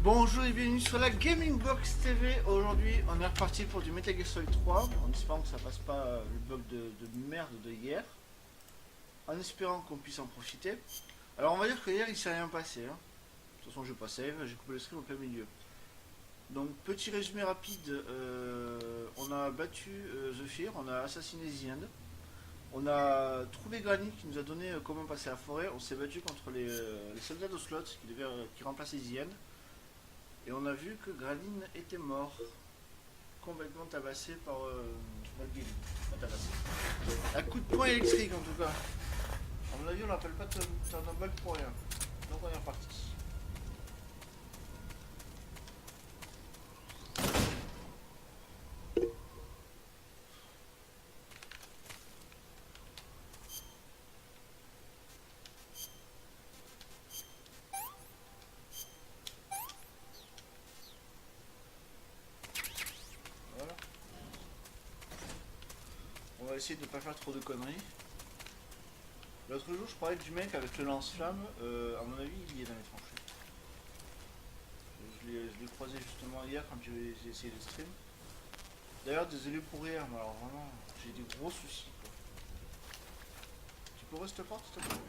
Bonjour et bienvenue sur la Gaming Box TV. Aujourd'hui, on est reparti pour du Metal Gear Solid 3 en espérant que ça passe pas le bug de merde de hier. En espérant qu'on puisse en profiter. Alors, on va dire que hier il s'est rien passé. Hein. De toute façon, je vais pas save, j'ai coupé le stream au plein milieu. Donc, petit résumé rapide on a battu The Fear, on a assassiné The End. On a trouvé Granny qui nous a donné comment passer la forêt. On s'est battu contre les soldats de Slot qui remplaçaient The End. Et on a vu que Graline était mort. Complètement tabassé par Malguin. Pas tabassé. Un coup de poing électrique en tout cas. À mon avis on l'appelle pas Thunderbolt pour rien. Donc on est reparti. On va essayer de ne pas faire trop de conneries. L'autre jour, je parlais du mec avec le lance-flamme. À mon avis, il y est dans les tranchées. Je l'ai croisé justement hier quand j'ai essayé de stream. D'ailleurs, désolé pour hier, mais alors vraiment, j'ai des gros soucis. Quoi. Tu peux rester fort, s'il te plaît?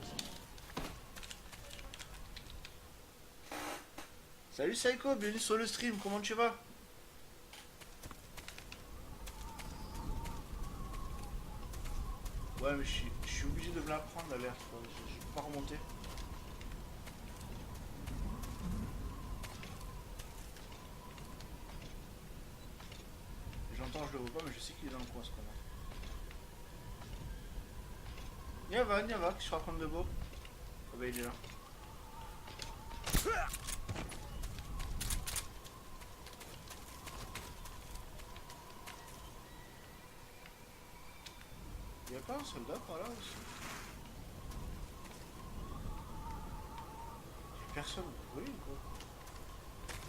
Salut Psycho, bienvenue sur le stream, comment tu vas? Ouais mais je suis obligé de me la prendre l'alerte, je peux pas remonter. J'entends, je le vois pas mais je sais qu'il est dans le coin ce connard. Y'a que je raconte de beau. Oh bah il est là. Y'a pas un soldat par là aussi? Y'a personne, oui ou quoi?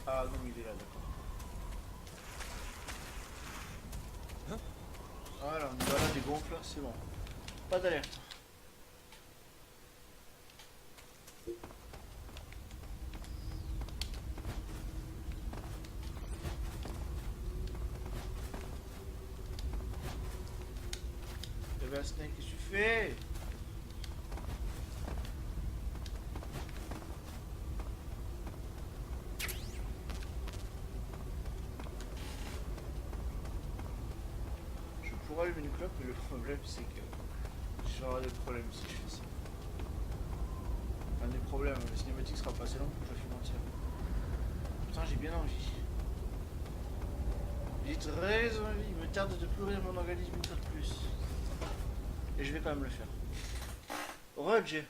Ah non il est là, d'accord. Voilà, on y va là des gonfleurs, c'est bon. Pas d'alerte. Snake, qu'est-ce que tu fais? Je pourrais allumer une clope, mais le problème c'est que j'aurai des problèmes si je fais ça. Un des problèmes, la cinématique sera pas assez longue pour que je la filme entière. Putain, j'ai bien envie. J'ai très envie, il me tarde de pleurer mon organisme une fois de plus. Et je vais quand même le faire. Roger.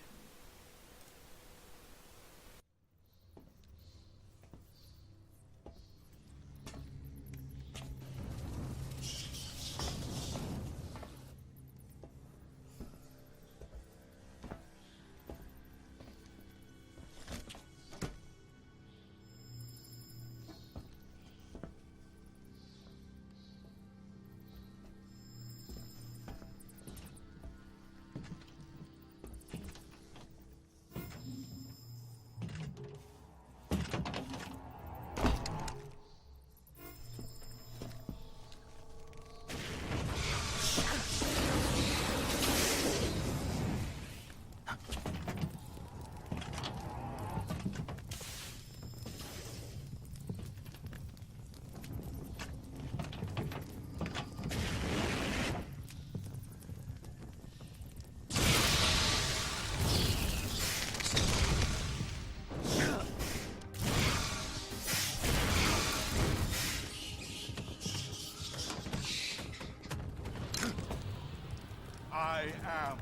I am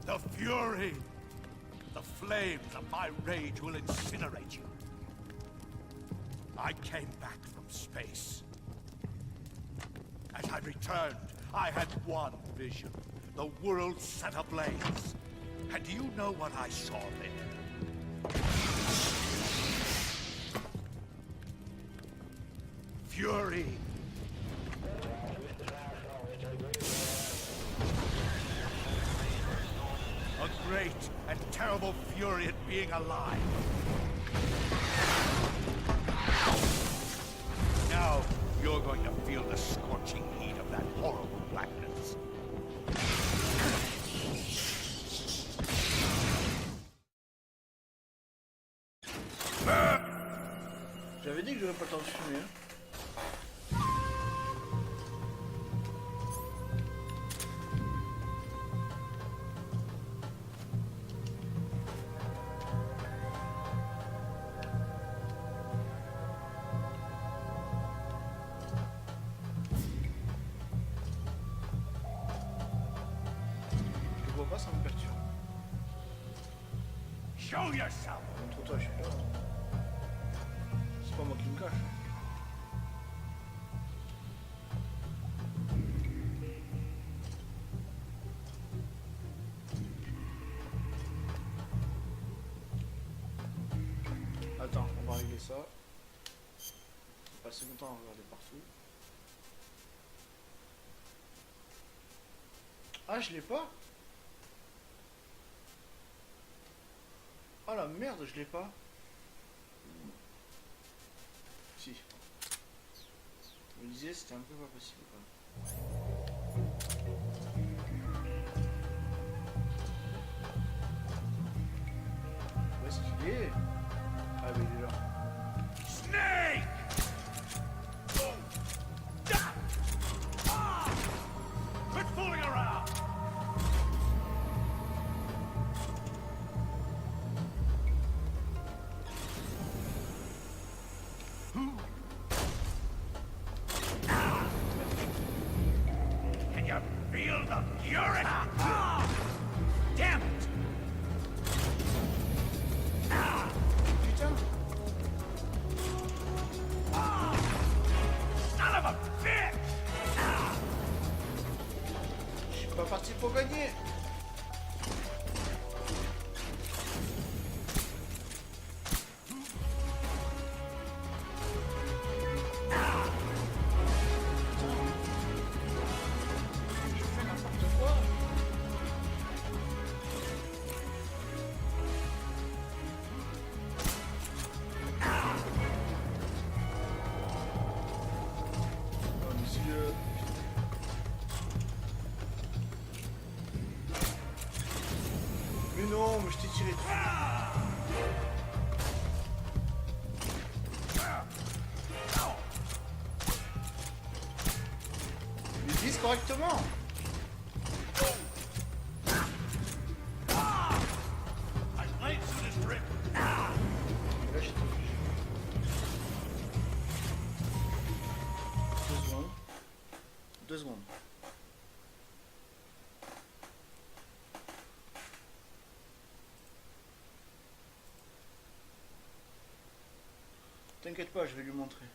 the Fury. The flames of my rage will incinerate you. I came back from space. As I returned, I had one vision. The world set ablaze. And do you know what I saw there? Fury. A great and terrible fury at being alive. You're going to feel the scorching heat of that horrible blackness. J'avais dit que j'aurais pas le temps de fumer. Hein. Je vois pas, ça me perturbe. Show yourself! Montre-toi, je suis là. C'est pas moi qui me cache. Attends, on va régler ça. On va passer mon temps à regarder partout. Ah, je l'ai pas. Oh la merde, je l'ai pas. Si. Je me disais, c'était un peu pas possible quoi. Où est-ce qu'il est? Ah, mais il est là. Snake! Quit fooling around! Can you feel the fury? Damn it! Putain! Son of a bitch! Je suis pas parti pour gagner! Je fais n'importe quoi! Oh, mais si je... Mais non, mais je t'ai tiré dessus. Mais vise correctement. My blade suit is ripped. Et là, j'ai tout fait. 2 secondes. 2 secondes. T'inquiète pas, je vais lui montrer.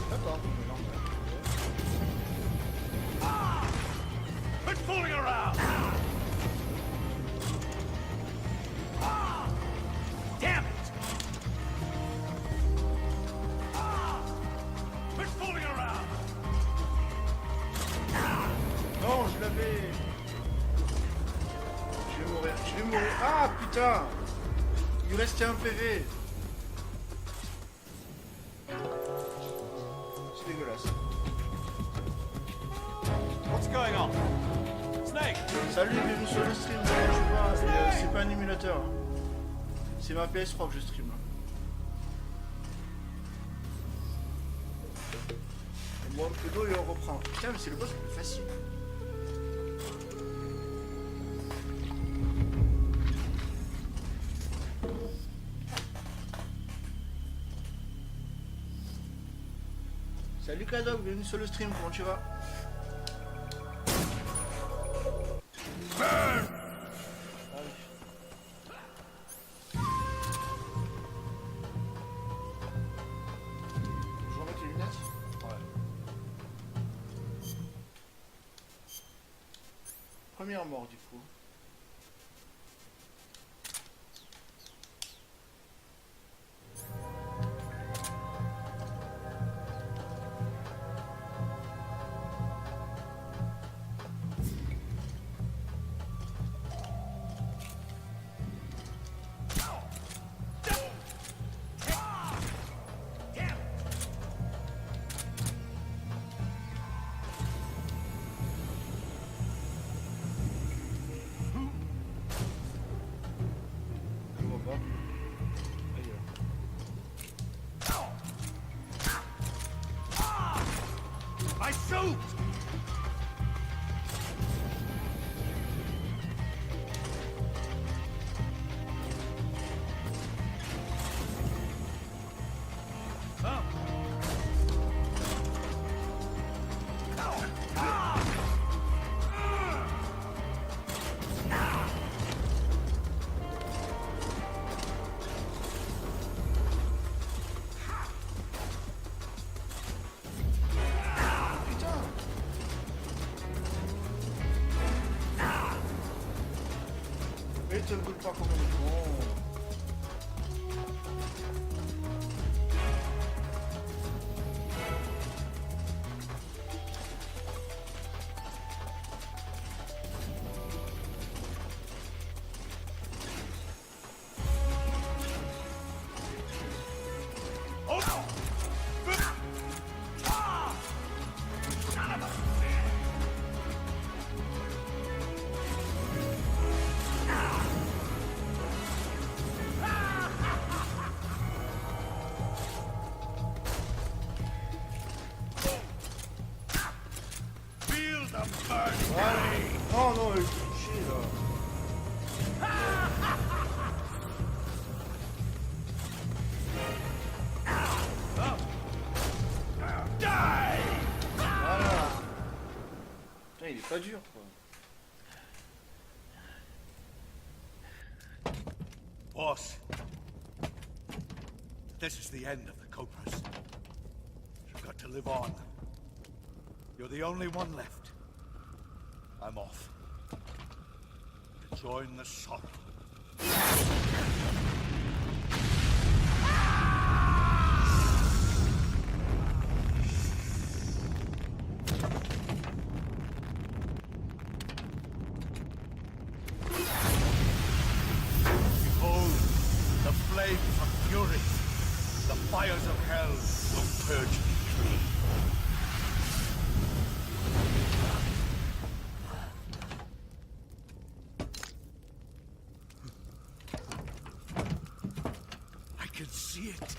D'accord, mais non, Quit fooling around! Damn it! Quit fooling around! non, je l'avais. Je vais mourir, je vais mourir. Ah putain! Il lui restait un PV. C'est dégueulasse. What's going on? Snake! Salut, bienvenue sur le stream. C'est pas un émulateur. Hein. C'est ma PS3 que je stream. Là. Et moi, Pedo, il reprend. Putain, mais c'est le boss le plus facile. Salut Kadok, bienvenue sur le stream, comment tu vas? Ah oui. Je remets les lunettes? Ouais. Première mort du coup. Mais te brûle pas comme un con. Feel the burn. Non, non, elle est touchée là. Voilà. Putain, il est pas dur quoi. Boss, this is the end of the Cobras. You've got to live on. You're the only one left. I'm off. To join the sorrow. Behold, the flames of fury. The fires of hell will purge me clean. I can see it.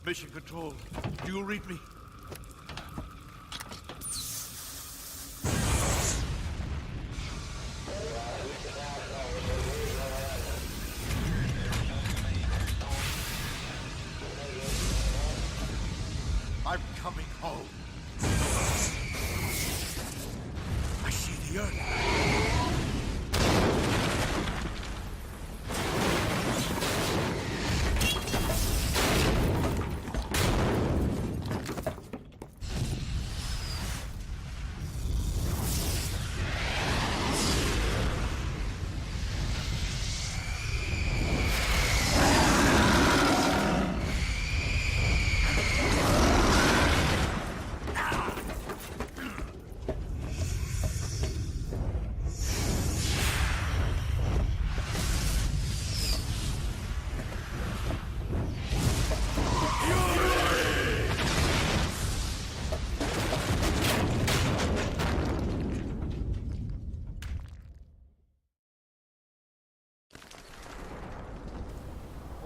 Mission Control, do you read me? I'm coming home. I see the earth.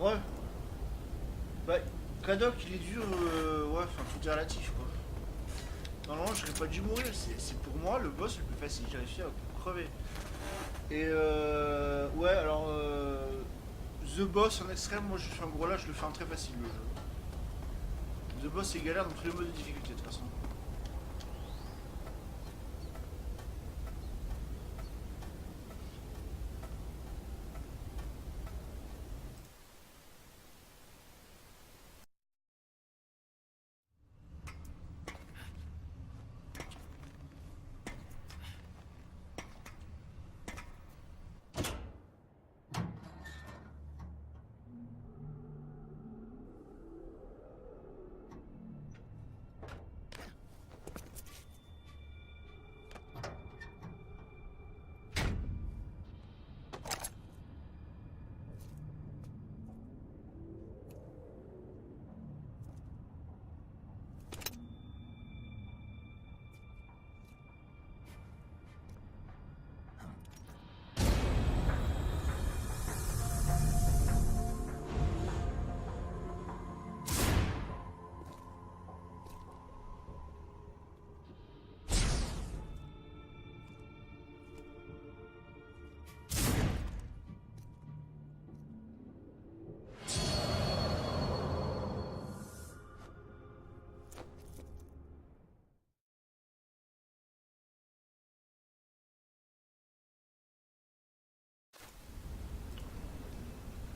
Ouais. Bah, Kadok il est dur, ouais, enfin tout est relatif quoi. Normalement je serais pas dû mourir, c'est pour moi le boss le plus facile, j'ai réussi à crever. Et ouais alors The Boss en extrême, moi je fais un gros là, je le fais en très facile le jeu. The Boss c'est galère dans tous les modes de difficulté de toute façon.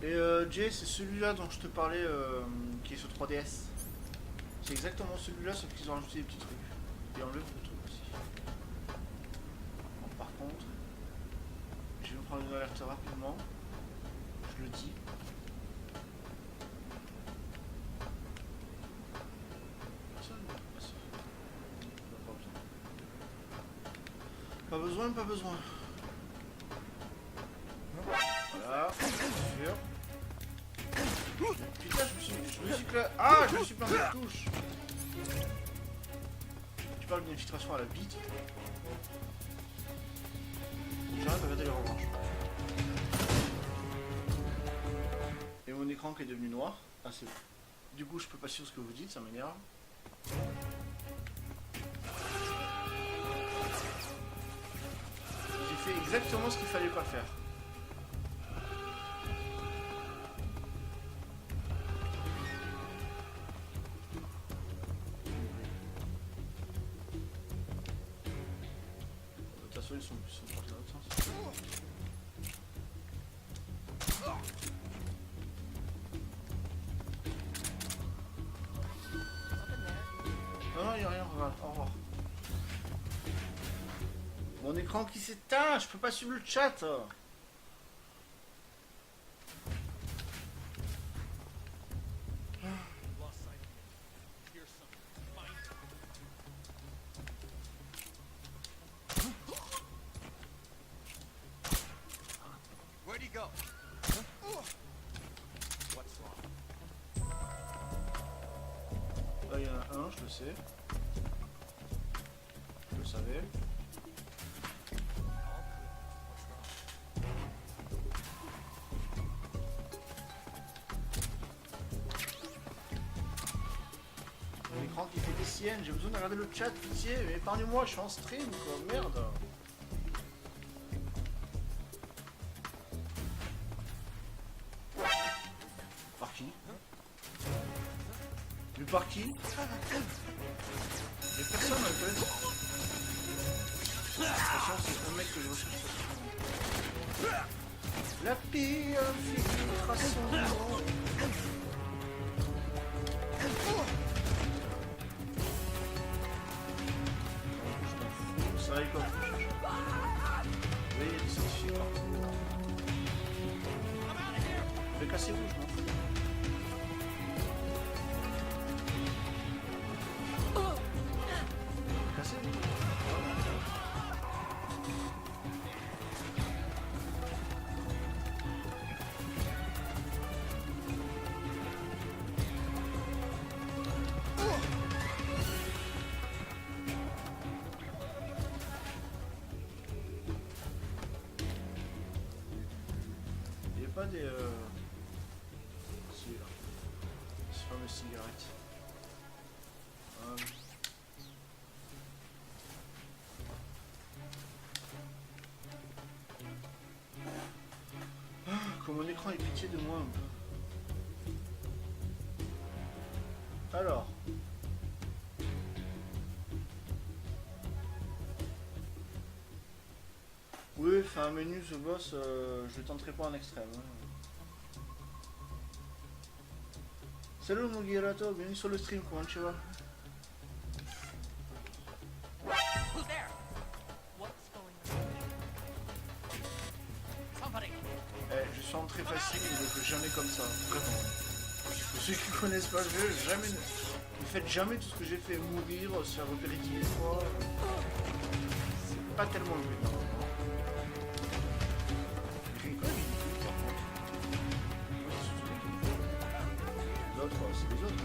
Et Jay, c'est celui-là dont je te parlais qui est sur 3DS. C'est exactement celui-là, sauf qu'ils ont rajouté des petits trucs. Et enlève le truc aussi. Bon, par contre. prendre une alerte rapidement. Je le dis. Pas besoin, pas besoin. Voilà, sûr. Putain, je me suis ah, je me suis planté de touche. Tu parles d'une infiltration à la bite. J'arrête de regarder les revanches. Et mon écran qui est devenu noir. Ah, c'est bon. Du coup, je peux pas suivre ce que vous dites, ça m'énerve. J'ai fait exactement ce qu'il fallait pas faire. De toute façon, ils sont partis dans l'autre sens. Non, il n'y a rien, voilà, au revoir. Mon écran qui s'éteint, je peux pas suivre le chat. Where'd he go? What's wrong? Là, il y en a un, je le sais. Je le savais. L'écran qui fait des siennes, j'ai besoin de regarder le chat, pitié, mais épargnez-moi, je suis en stream quoi, merde. Par qui? Mais par qui? Y'a personne en fait. De toute façon, c'est un mec que je recherche. La pire infiltration. Ça arrive comme je cherche. Oui, il y a des certifiés partout. Mais cassez-vous, je m'en fous. Cassez-vous. Il n'y a pas des... Si, là. Ces fameuses cigarettes. Comme mon écran est pitié de moi un peu. Alors. Oui, enfin un menu ce boss, je le tenterai pas en extrême. Hein. Salut mon Guirato, bienvenue sur le stream, comment tu vas? Who's there? What's going on? Somebody. Je suis entré facile, mais je le fais jamais comme ça, vraiment. Pour ceux qui connaissent pas le jeu, jamais. Ne faites jamais tout ce que j'ai fait, mourir, se faire repérer 10 fois. C'est pas tellement le but, normalement. L'autre, c'est les autres.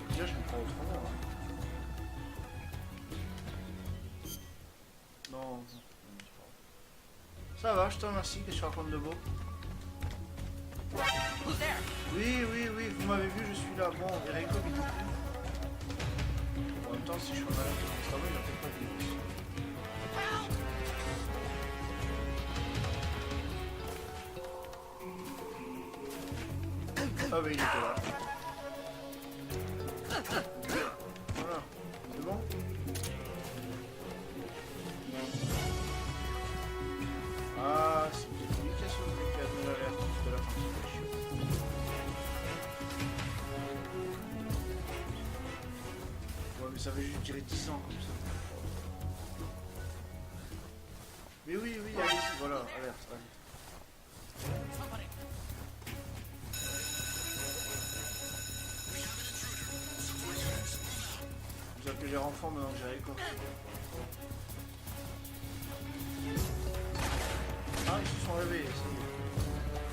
Déjà, je me prends autrement. Hein. Non, ça va, je te remercie, que je raconte de beau. Who's there? Oui, oui, oui, vous m'avez vu, je suis là. Bon, Erico, il est plus. En même temps, si je suis en alerte de mon cerveau, il a peut-être pas dit. Ah, bah, il était là. Voilà, c'est bon? Ah, c'est bien. mais ça veut juste durer 10 ans comme ça. Mais oui, allez-y, voilà, alerte, allez. Somebody. Vous appelez les renforts maintenant que j'ai l'école. Ah, ils se sont réveillés, ça y est.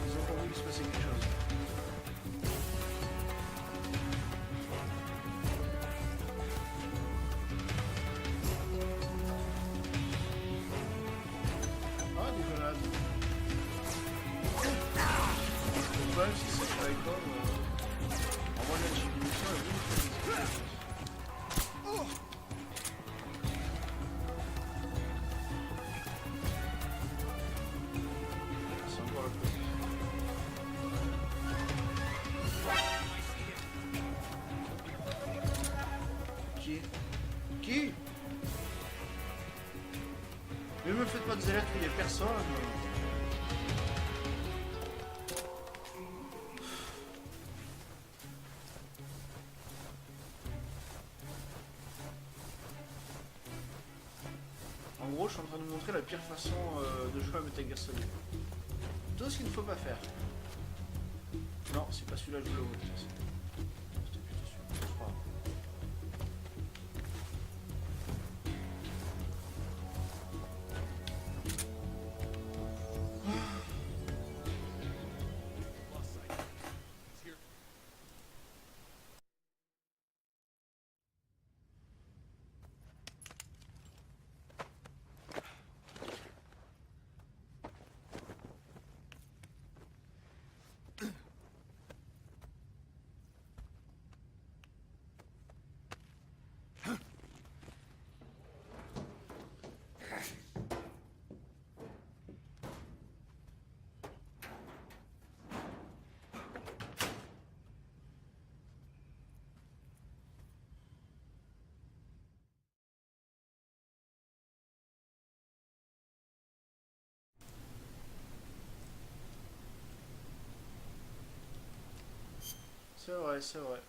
Ils ont compris qu'il se passait quelque chose. Ah, des grenades. Le problème, c'est que c'est pas l'école. En moyenne, j'ai une mission et vous, c'est encore la plus. Qui Mais me faites pas des alertes où il y a personne. En gros, je suis en train de vous montrer la pire façon de jouer à Metal Gear Solid. Tout ce qu'il ne faut pas faire. Non, c'est pas celui-là que je voulais vous dire. C'était plutôt celui-là. C'est pas grave. Lost sight. He's here. C'est vrai, c'est vrai.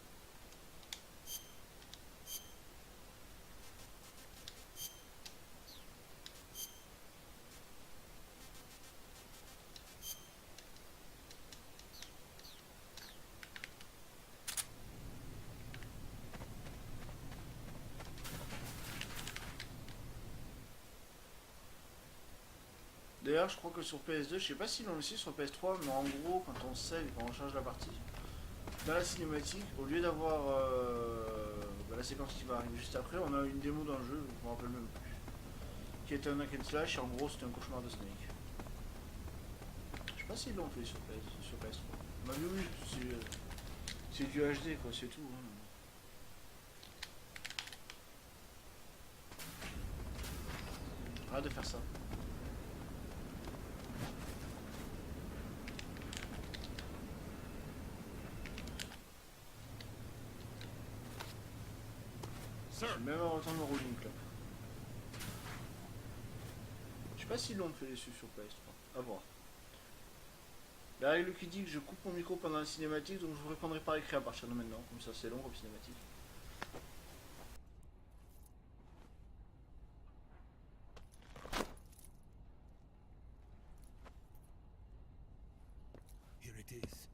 D'ailleurs, je crois que sur PS2, je sais pas s'ils l'ont aussi sur PS3, mais en gros, quand on save et quand on charge la partie, dans la cinématique, au lieu d'avoir la séquence qui va arriver juste après, on a une démo d'un jeu, je me rappelle même plus, qui était un hack and slash, et en gros, c'était un cauchemar de Snake. Je sais pas s'ils l'ont fait sur PS3. On a vu, oui, c'est du HD, quoi, c'est tout. Hein. Arrête de faire ça. Sir, Même en entendre le rolling club. Je sais pas s'ils l'ont fait dessus sur PS3. À voir. La règle qui dit que je coupe mon micro pendant la cinématique, donc je vous répondrai par écrit à partir de maintenant. Comme ça, c'est long comme cinématique. here it is.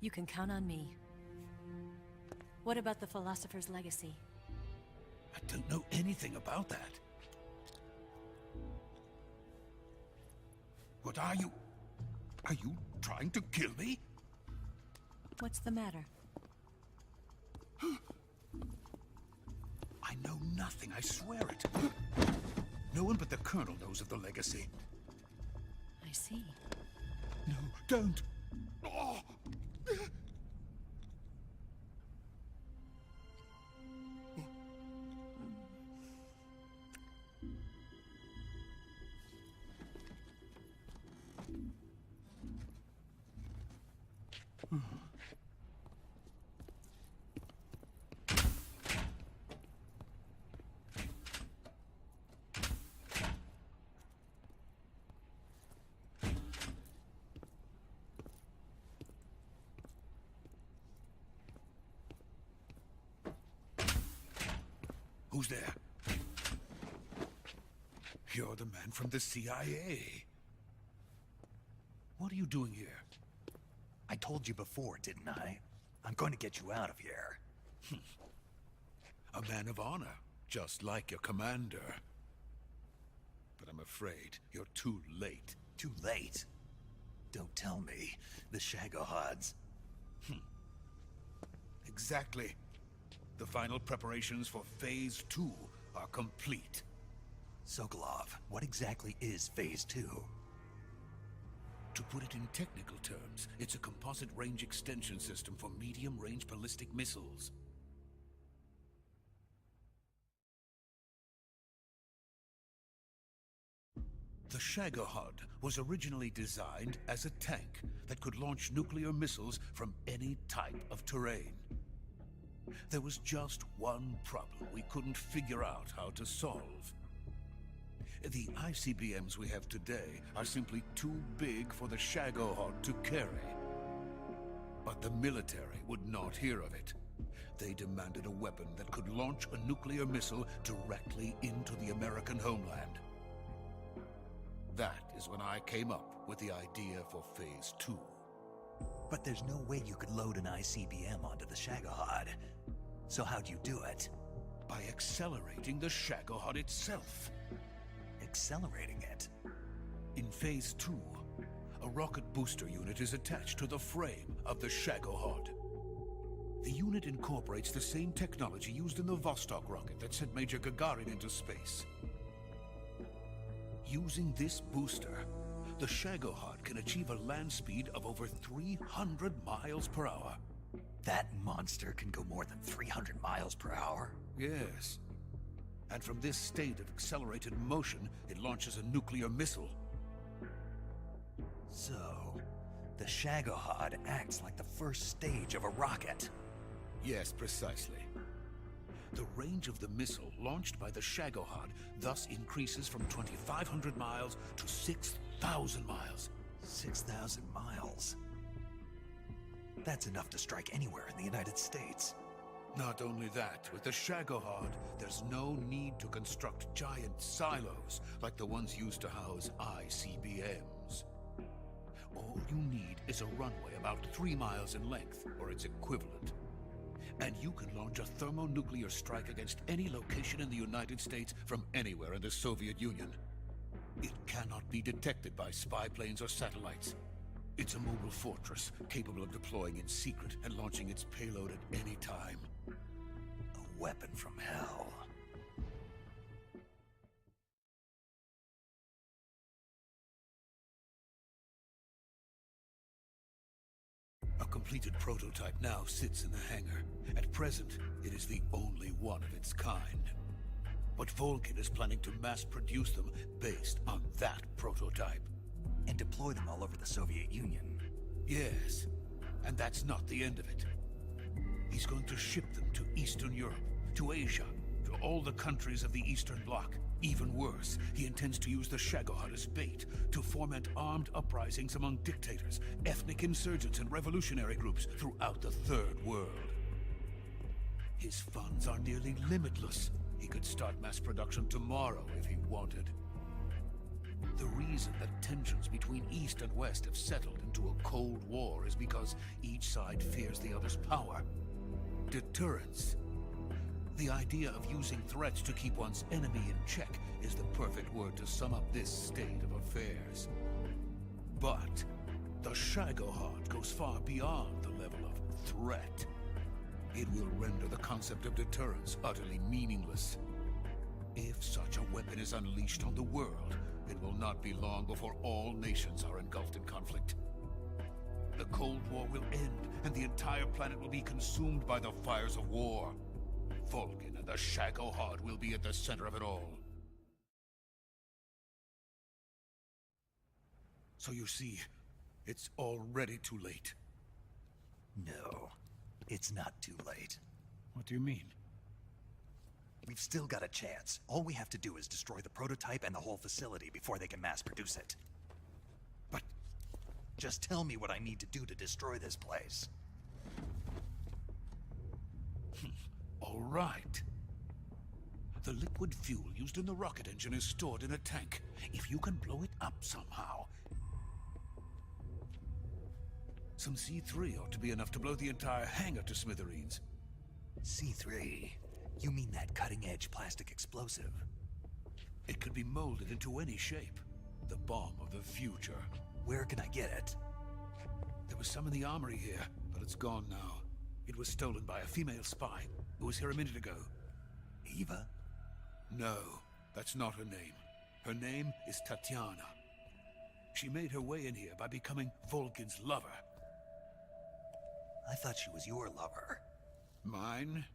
You can count on me. What about the philosopher's legacy? I don't know anything about that. What are you? Are you trying to kill me? What's the matter? I know nothing, I swear it. No one but the Colonel knows of the legacy. I see. No, don't! Oh! Who's there? You're the man from the CIA. What are you doing here? I told you before, didn't I? I'm going to get you out of here. A man of honor, just like your commander. But I'm afraid you're too late. Too late? Don't tell me. The Shagohods. Exactly. The final preparations for Phase 2 are complete. Sokolov, what exactly is Phase 2? To put it in technical terms, it's a composite range extension system for medium-range ballistic missiles. The Shagohod was originally designed as a tank that could launch nuclear missiles from any type of terrain. There was just one problem we couldn't figure out how to solve. The ICBMs we have today are simply too big for the Shagohod to carry. But the military would not hear of it. They demanded a weapon that could launch a nuclear missile directly into the American homeland. That is when I came up with the idea for Phase 2. But there's no way you could load an ICBM onto the Shagohod. So how'd you do it? By accelerating the Shagohod itself. Accelerating it? In Phase 2, a rocket booster unit is attached to the frame of the Shagohod. The unit incorporates the same technology used in the Vostok rocket that sent Major Gagarin into space. Using this booster, the Shagohod can achieve a land speed of over 300 miles per hour. That monster can go more than 300 miles per hour? Yes. And from this state of accelerated motion, it launches a nuclear missile. So, the Shagohod acts like the first stage of a rocket. Yes, precisely. The range of the missile launched by the Shagohod thus increases from 2,500 miles to 6,000 miles. 6,000 miles? That's enough to strike anywhere in the United States. Not only that, with the Shagohod, there's no need to construct giant silos like the ones used to house ICBMs. All you need is a runway about 3 miles in length, or its equivalent. And you can launch a thermonuclear strike against any location in the United States from anywhere in the Soviet Union. It cannot be detected by spy planes or satellites. It's a mobile fortress, capable of deploying in secret and launching its payload at any time. A weapon from hell. A completed prototype now sits in the hangar. At present, it is the only one of its kind. But Volgin is planning to mass produce them based on that prototype. And deploy them all over the Soviet Union. Yes, and that's not the end of it. He's going to ship them to Eastern Europe, to Asia, to all the countries of the Eastern Bloc. Even worse, he intends to use the Shagohod as bait to foment armed uprisings among dictators, ethnic insurgents, and revolutionary groups throughout the Third World. His funds are nearly limitless. He could start mass production tomorrow if he wanted. The reason that tensions between East and West have settled into a Cold War is because each side fears the other's power. Deterrence. The idea of using threats to keep one's enemy in check is the perfect word to sum up this state of affairs. But the Shagohod goes far beyond the level of threat. It will render the concept of deterrence utterly meaningless. If such a weapon is unleashed on the world, it will not be long before all nations are engulfed in conflict. The Cold War will end, and the entire planet will be consumed by the fires of war. Volgin and the Shagohod will be at the center of it all. So you see, it's already too late. No, it's not too late. What do you mean? We've still got a chance. All we have to do is destroy the prototype and the whole facility before they can mass produce it. But just tell me what I need to do to destroy this place. all right. The liquid fuel used in the rocket engine is stored in a tank. If you can blow it up somehow... Some C3 ought to be enough to blow the entire hangar to smithereens. C3? You mean that cutting-edge plastic explosive? It could be molded into any shape. The bomb of the future. Where can I get it? There was some in the armory here, but it's gone now. It was stolen by a female spy who was here a minute ago. Eva? No, that's not her name. Her name is Tatiana. She made her way in here by becoming Volgin's lover. I thought she was your lover. Mine?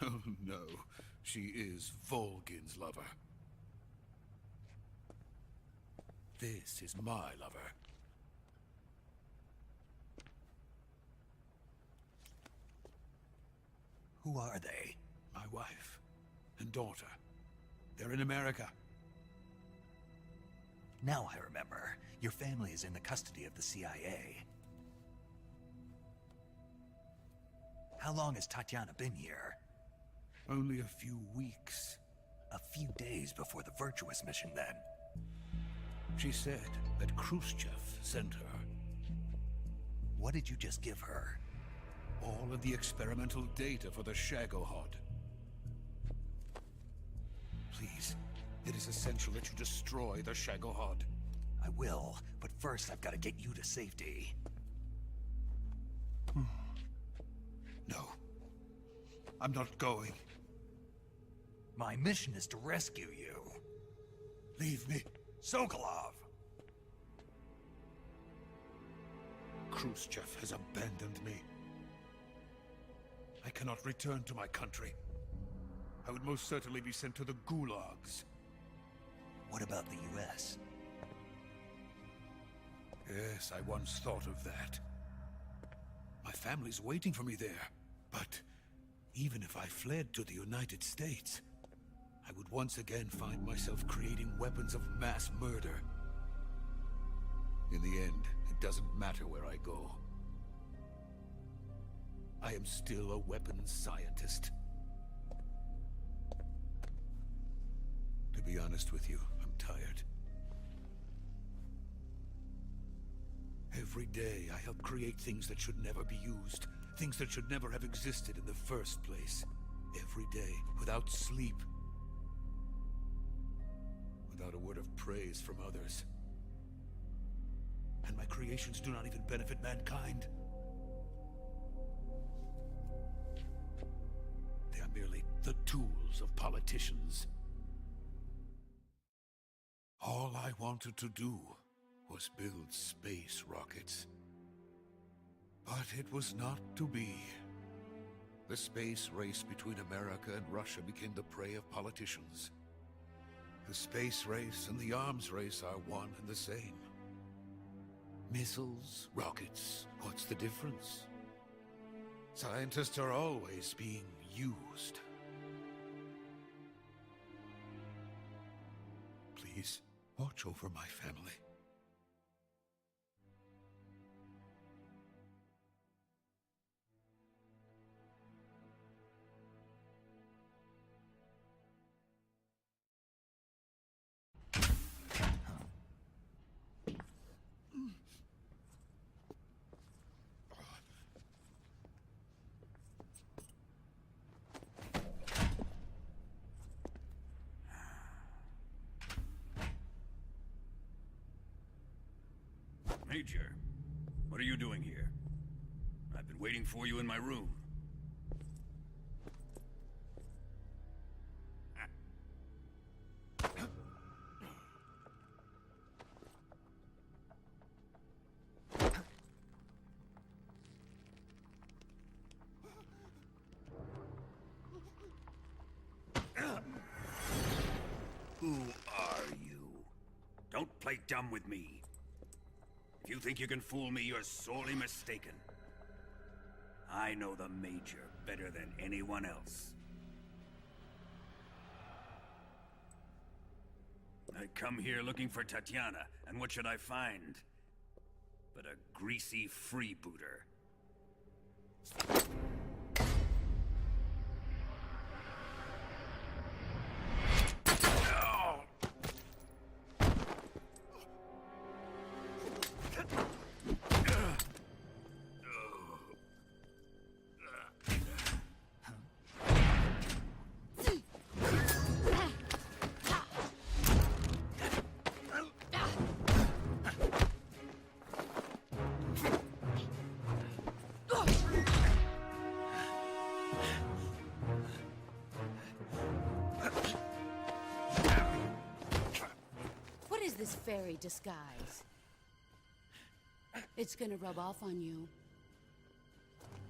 Oh no, she is Volgin's lover. This is my lover. Who are they? My wife and daughter. They're in America. Now I remember. Your family is in the custody of the CIA. How long has Tatiana been here? Only a few weeks. A few days before the Virtuous mission, then. She said that Khrushchev sent her. What did you just give her? All of the experimental data for the Shagohod. Please, it is essential that you destroy the Shagohod. I will, but first I've got to get you to safety. No. I'm not going. My mission is to rescue you. Leave me. Sokolov! Khrushchev has abandoned me. I cannot return to my country. I would most certainly be sent to the gulags. What about the US? Yes, I once thought of that. My family's waiting for me there. But even if I fled to the United States, I would once again find myself creating weapons of mass murder. In the end, it doesn't matter where I go. I am still a weapons scientist. To be honest with you, I'm tired. Every day I help create things that should never be used. Things that should never have existed in the first place. Every day, without sleep. Without a word of praise from others. And my creations do not even benefit mankind. They are merely the tools of politicians. All I wanted to do was build space rockets. But it was not to be. The space race between America and Russia became the prey of politicians. The space race and the arms race are one and the same. Missiles, rockets, what's the difference? Scientists are always being used. Please, watch over my family. Major, what are you doing here? I've been waiting for you in my room. Who are you? Don't play dumb with me. If you think you can fool me, you're sorely mistaken. I know the Major better than anyone else. I come here looking for Tatiana, and what should I find? But a greasy freebooter. fairy disguise. It's gonna rub off on you.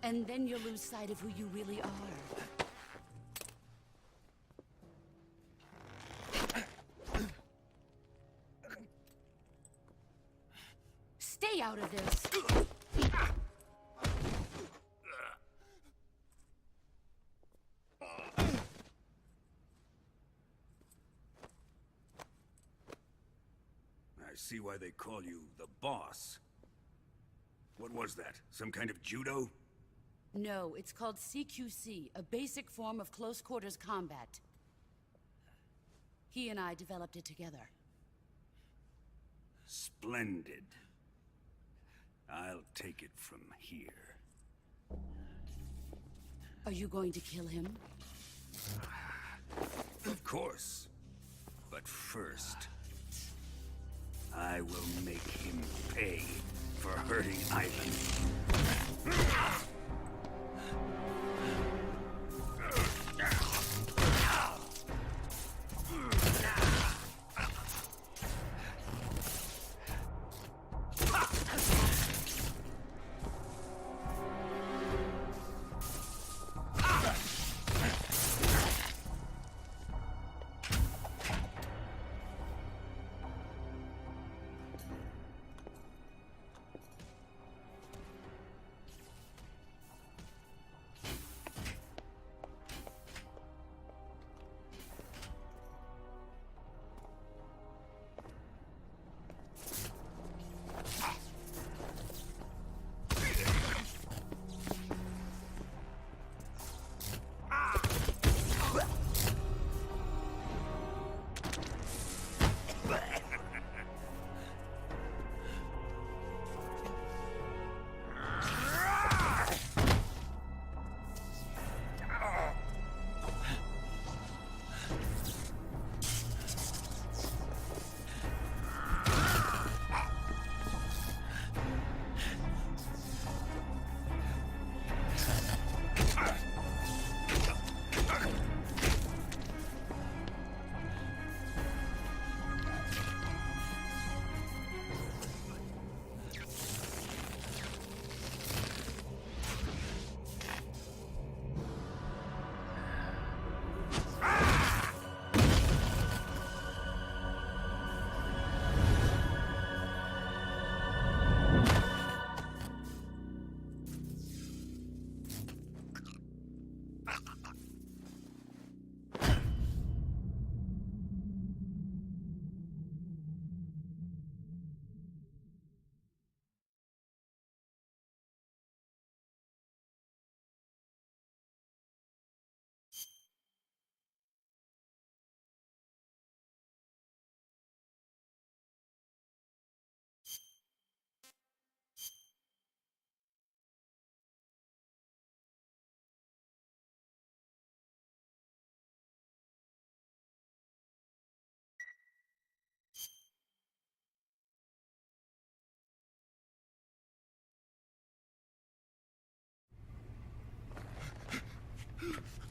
And then you'll lose sight of who you really are. Stay out of this! I see why they call you the boss. What was that? Some kind of judo? No, it's called CQC, a basic form of close quarters combat. He and I developed it together. Splendid. I'll take it from here. Are you going to kill him? Of course. But first, I will make him pay for hurting Ivan.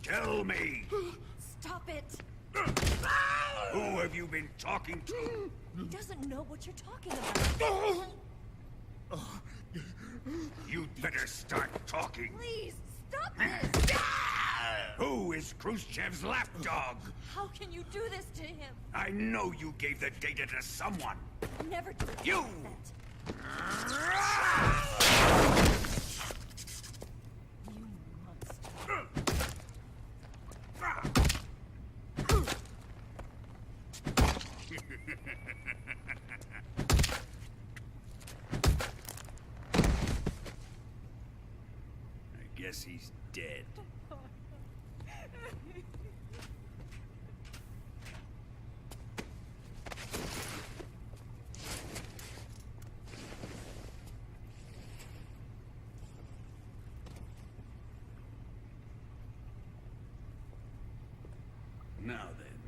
Tell me! Stop it! Who have you been talking to? He doesn't know what you're talking about. You'd better start talking. Please, stop this! Who is Khrushchev's lapdog? How can you do this to him? I know you gave the data to someone. Never do You! that. You monster. I guess he's dead. Now then,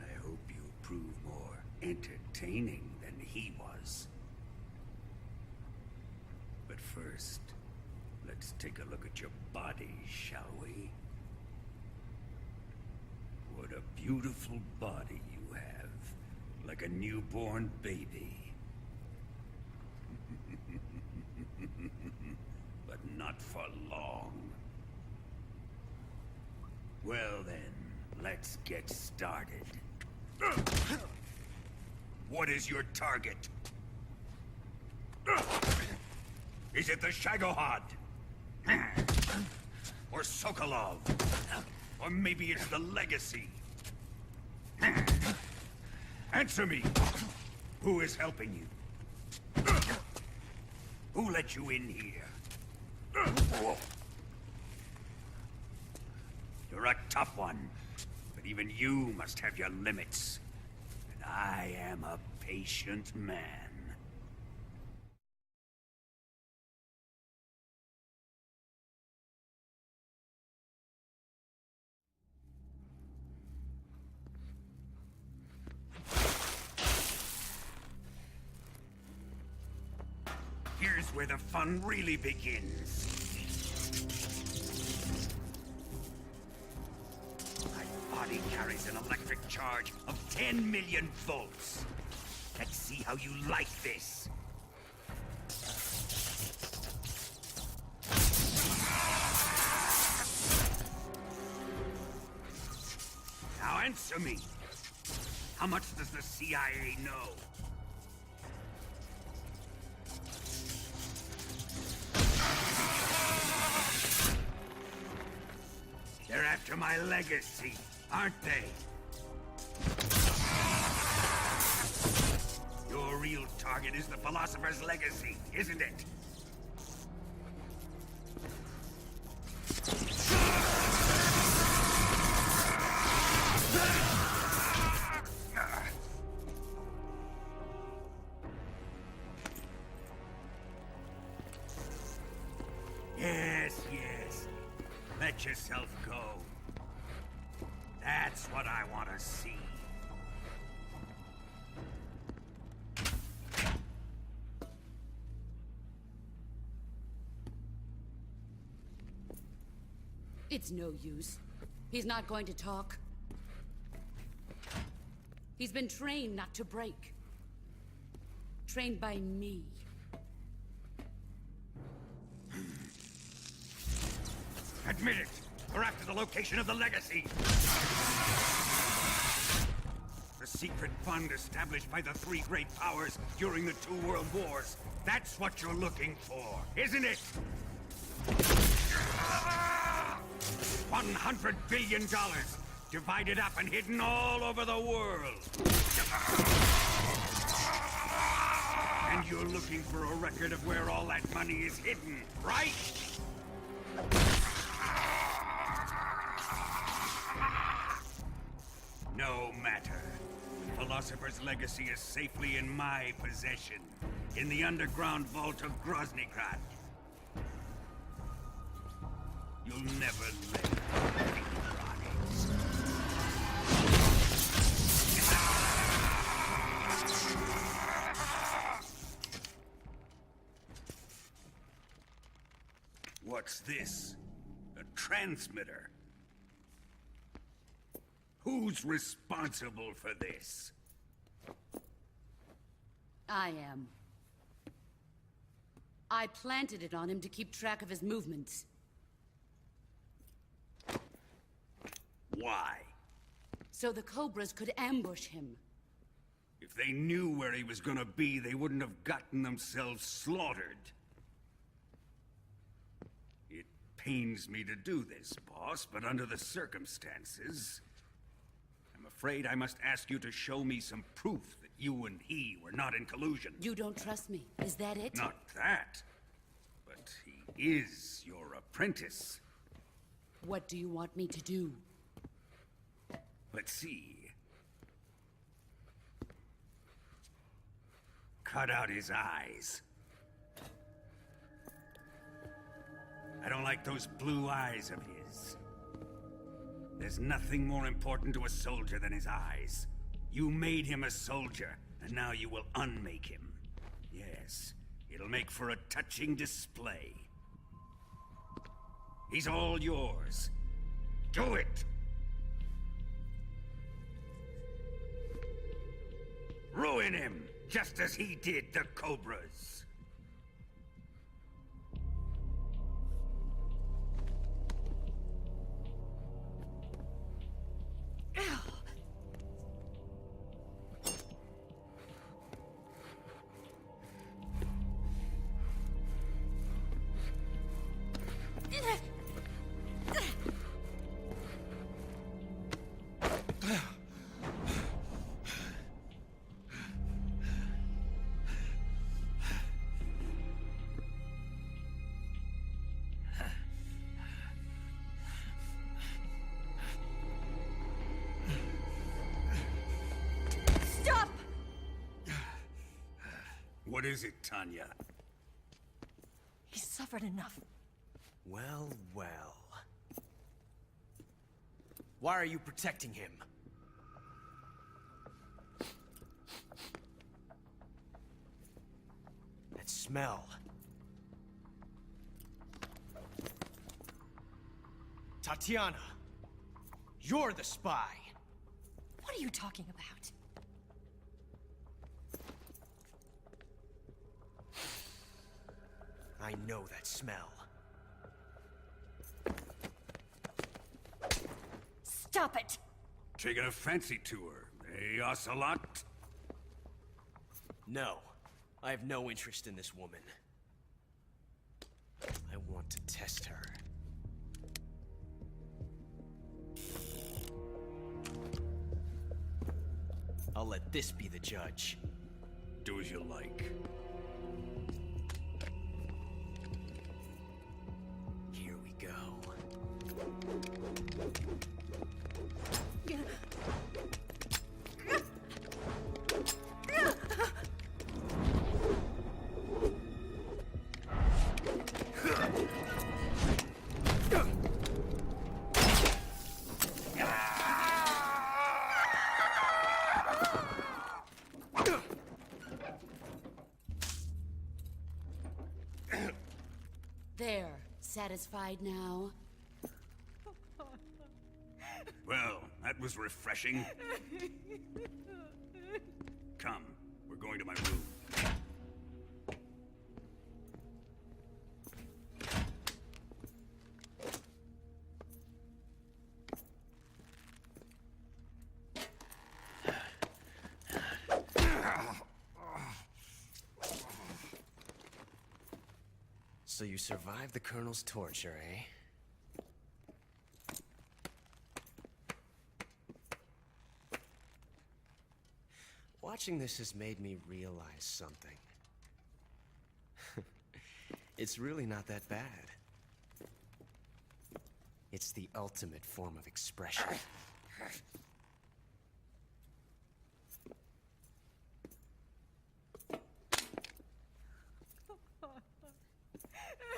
I hope you prove more entertaining than he was. But first, let's take a look at your body, shall we? What a beautiful body you have. like a newborn baby. But not for long. Well then, let's get started. What is your target? Is it the Shagohod? Or Sokolov? Or maybe it's the Legacy? Answer me! Who is helping you? Who let you in here? You're a tough one, but even you must have your limits. And I am a patient man. Here's where the fun really begins. My body carries an electric charge of 10 million volts. Let's see how you like this. Now answer me. How much does the CIA know? They're after my legacy, aren't they? Your real target is the Philosopher's Legacy, isn't it? Yes, yes. Let yourself go. That's what I want to see. It's no use. He's not going to talk. He's been trained not to break. Trained by me. Admit it! We're after the location of the Legacy! The secret fund established by the three great powers during the 2 world wars. That's what you're looking for, isn't it? $100 billion, divided up and hidden all over the world. And you're looking for a record of where all that money is hidden, right? No matter. Philosopher's Legacy is safely in my possession, in the underground vault of Groznygrad. You'll never live, Ronix. What's this? A transmitter? Who's responsible for this? I am. I planted it on him to keep track of his movements. Why? So the Cobras could ambush him. If they knew where he was gonna be, they wouldn't have gotten themselves slaughtered. It pains me to do this, boss, but under the circumstances, I'm afraid I must ask you to show me some proof that you and he were not in collusion. You don't trust me, is that it? Not that, but he is your apprentice. What do you want me to do? Let's see. Cut out his eyes. I don't like those blue eyes of his. There's nothing more important to a soldier than his eyes. You made him a soldier, and now you will unmake him. Yes, it'll make for a touching display. He's all yours. Do it! Ruin him, just as he did the Cobras. Stop! What is it, Tanya? He's suffered enough. Well, well. Why are you protecting him? That smell. Tatiana! You're the spy! What are you talking about? I know that smell. Stop it! Taking a fancy to her, eh, Ocelot? No. I have no interest in this woman. I want to test her. I'll let this be the judge. Do as you like. Here we go. There. Satisfied now? Well, that was refreshing. Come, we're going to my room. So you survived the Colonel's torture, eh? Watching this has made me realize something. It's really not that bad. It's the ultimate form of expression.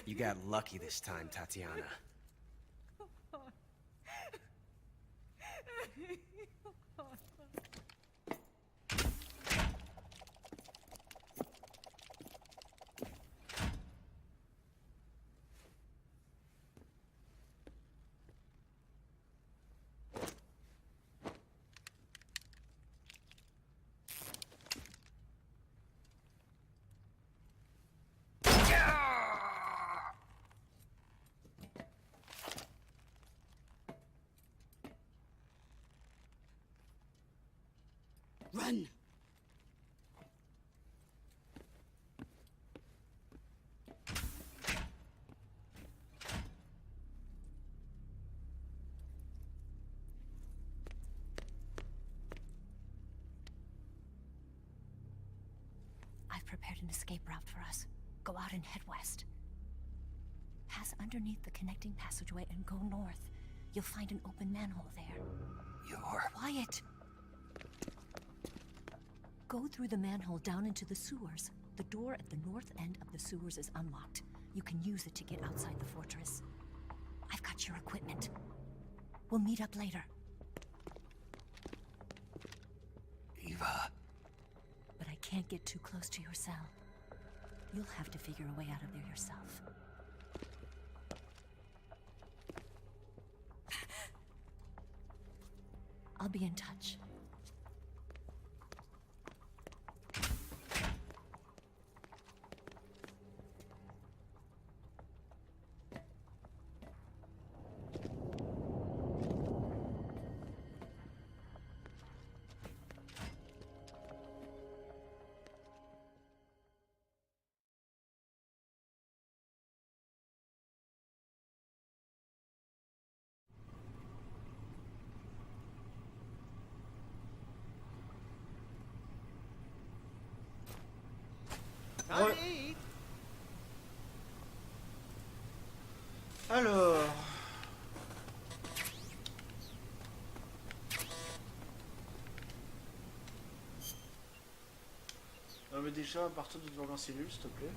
You got lucky this time, Tatiana. Run! I've prepared an escape route for us. Go out and head west. Pass underneath the connecting passageway and go north. You'll find an open manhole there. You're... Quiet! Go through the manhole down into the sewers. The door at the north end of the sewers is unlocked. You can use it to get outside the fortress. I've got your equipment. We'll meet up later. Eva... But I can't get too close to your cell. You'll have to figure a way out of there yourself. I'll be in touch. Ouais. Alors... mais déjà, à partir de devant la cellule, s'il te plaît.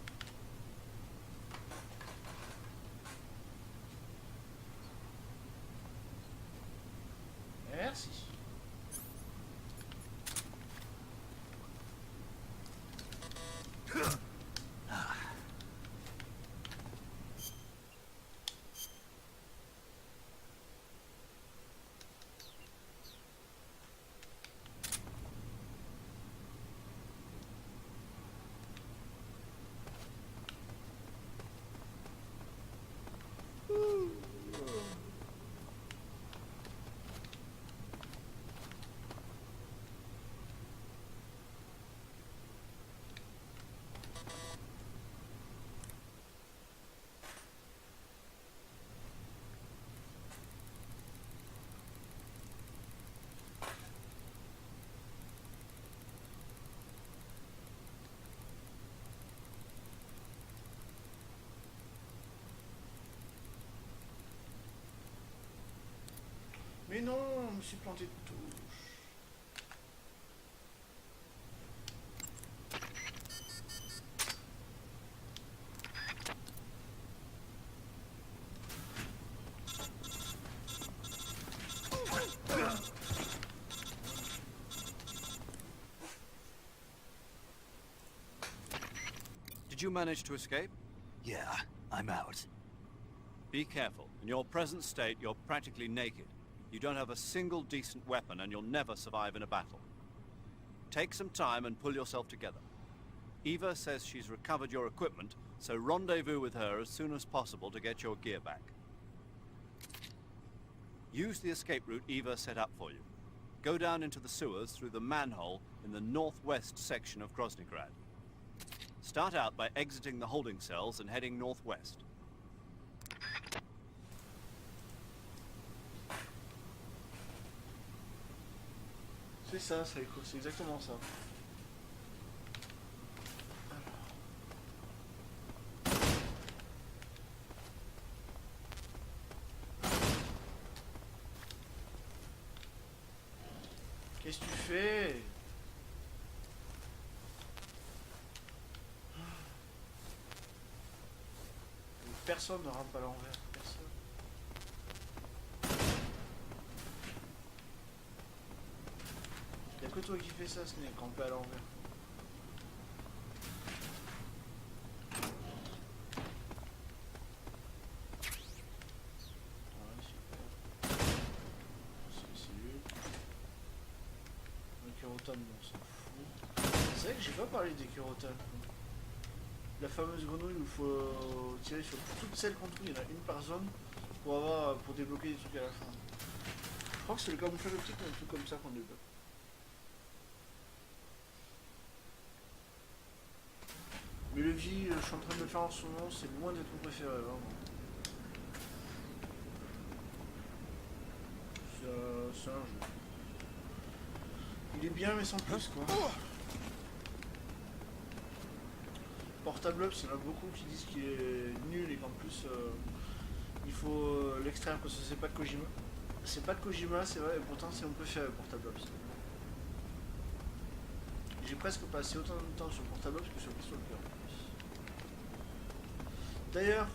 Merci. Mais non, je me suis planté de touche. Did you manage to escape? Yeah, I'm out. Be careful. In your present state, you're practically naked. You don't have a single decent weapon, and you'll never survive in a battle. Take some time and pull yourself together. Eva says she's recovered your equipment, so rendezvous with her as soon as possible to get your gear back. Use the escape route Eva set up for you. Go down into the sewers through the manhole in the northwest section of Groznygrad. Start out by exiting the holding cells and heading northwest. C'est ça, Saiko, c'est exactement ça. Qu'est-ce que tu fais? Personne ne rampe à l'envers, personne. Y'a que toi qui fais ça, ce n'est camper à l'envers. Ouais, super. C'est les cellules. Le kérotane, on s'en fout. C'est vrai que j'ai pas parlé des kérotanes. La fameuse grenouille où il faut tirer sur toutes celles qu'on trouve, il y en a une par zone pour débloquer des trucs à la fin. Je crois que c'est le camouflage optique ou un truc comme ça qu'on débloque. Mais le vie, je suis en train de le faire en ce moment, c'est loin d'être mon préféré, vraiment. C'est un jeu. Il est bien mais sans plus quoi. Portable Ops, il y en a beaucoup qui disent qu'il est nul et qu'en plus il faut l'extraire parce que c'est pas de Kojima. C'est pas de Kojima, c'est vrai, et pourtant c'est mon préféré Portable Ops. J'ai presque passé autant de temps sur Portable Ops que sur Peace Walker. D'ailleurs,